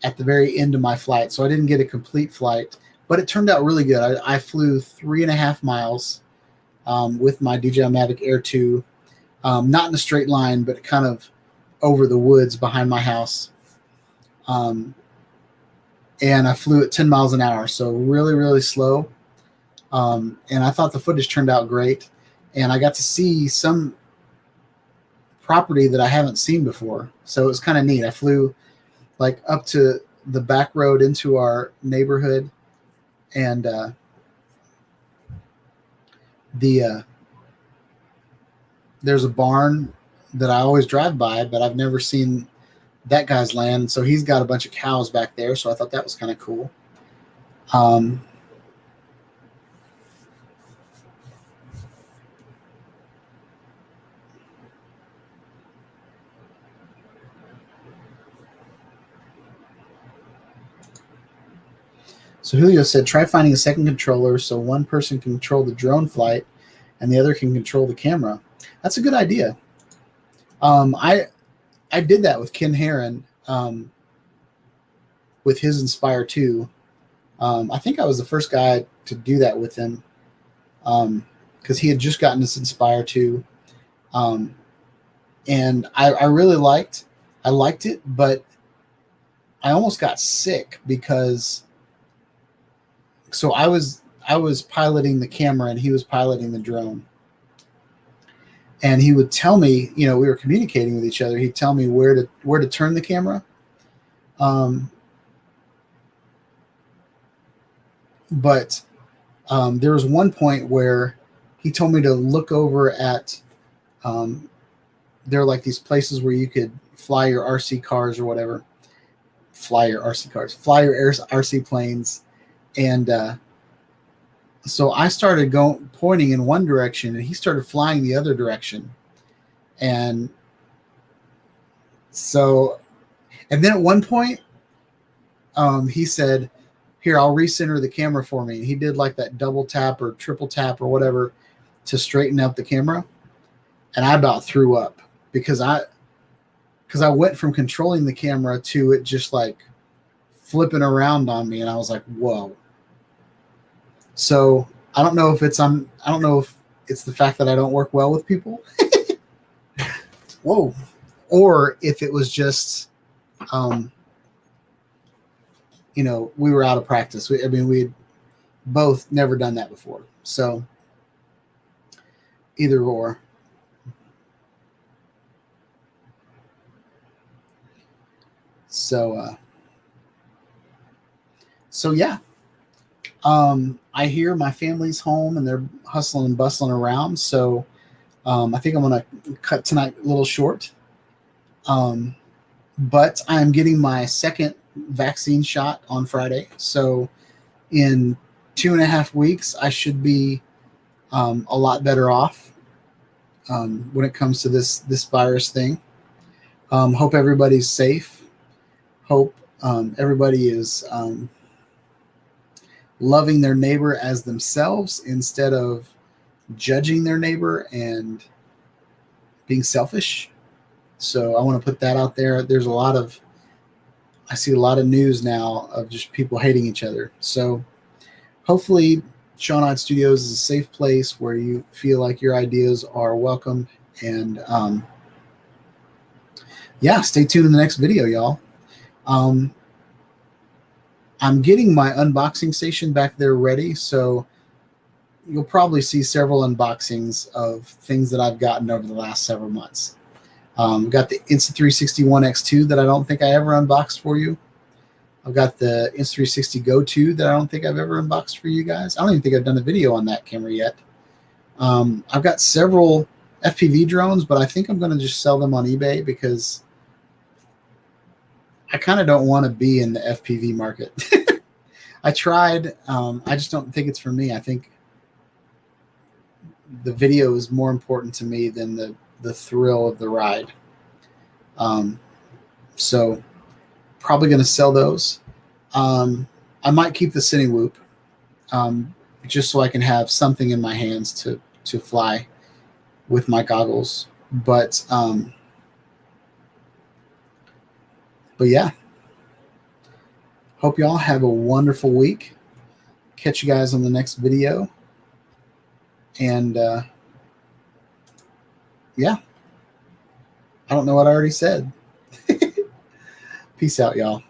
at the very end of my flight. So I didn't get a complete flight, but it turned out really good. I flew 3.5 miles with my DJI Mavic Air 2, not in a straight line, but kind of over the woods behind my house. And I flew at 10 miles an hour. So really, really slow. And I thought the footage turned out great. And I got to see some property that I haven't seen before. So it was kind of neat. I flew like up to the back road into our neighborhood. And there's a barn that I always drive by, but I've never seen that guy's land. So he's got a bunch of cows back there. So I thought that was kind of cool. So Julio said, try finding a second controller so one person can control the drone flight and the other can control the camera. That's a good idea. I did that with Ken Heron with his Inspire 2. I think I was the first guy to do that with him because he had just gotten this Inspire 2. And I really liked it, but I almost got sick because I was piloting the camera and he was piloting the drone. And he would tell me, we were communicating with each other. He'd tell me where to turn the camera. But there was one point where he told me to look over at, there are like these places where you could fly your RC cars or whatever. Fly your RC planes. And so I started pointing in one direction and he started flying the other direction. And then at one point, he said, here, I'll recenter the camera for me. And he did like that double tap or triple tap or whatever to straighten up the camera. And I about threw up because I went from controlling the camera to it just like flipping around on me. And I was like, whoa. So I don't know if it's the fact that I don't work well with people. Whoa. Or if it was just, we were out of practice. We'd both never done that before. So either or. So yeah. I hear my family's home and they're hustling and bustling around. So I think I'm going to cut tonight a little short. But I'm getting my second vaccine shot on Friday. So in 2.5 weeks, I should be a lot better off when it comes to this virus thing. Hope everybody's safe. Hope everybody is loving their neighbor as themselves instead of judging their neighbor and being selfish. So I want to put that out there. I see a lot of news now of just people hating each other. So hopefully Sean Hyde Studios is a safe place where you feel like your ideas are welcome. And yeah, stay tuned in the next video, y'all. I'm getting my unboxing station back there ready, so you'll probably see several unboxings of things that I've gotten over the last several months. Got the Insta360 One X2 that I don't think I ever unboxed for you. I've got the Insta360 Go 2 that I don't think I've ever unboxed for you guys. I don't even think I've done a video on that camera yet. I've got several FPV drones, but I think I'm going to just sell them on eBay because I kind of don't want to be in the FPV market. I tried. I just don't think it's for me. I think the video is more important to me than the thrill of the ride. So probably going to sell those. I might keep the Cinewhoop just so I can have something in my hands to fly with my goggles. But yeah, hope y'all have a wonderful week. Catch you guys on the next video. And yeah, I don't know what I already said. Peace out, y'all.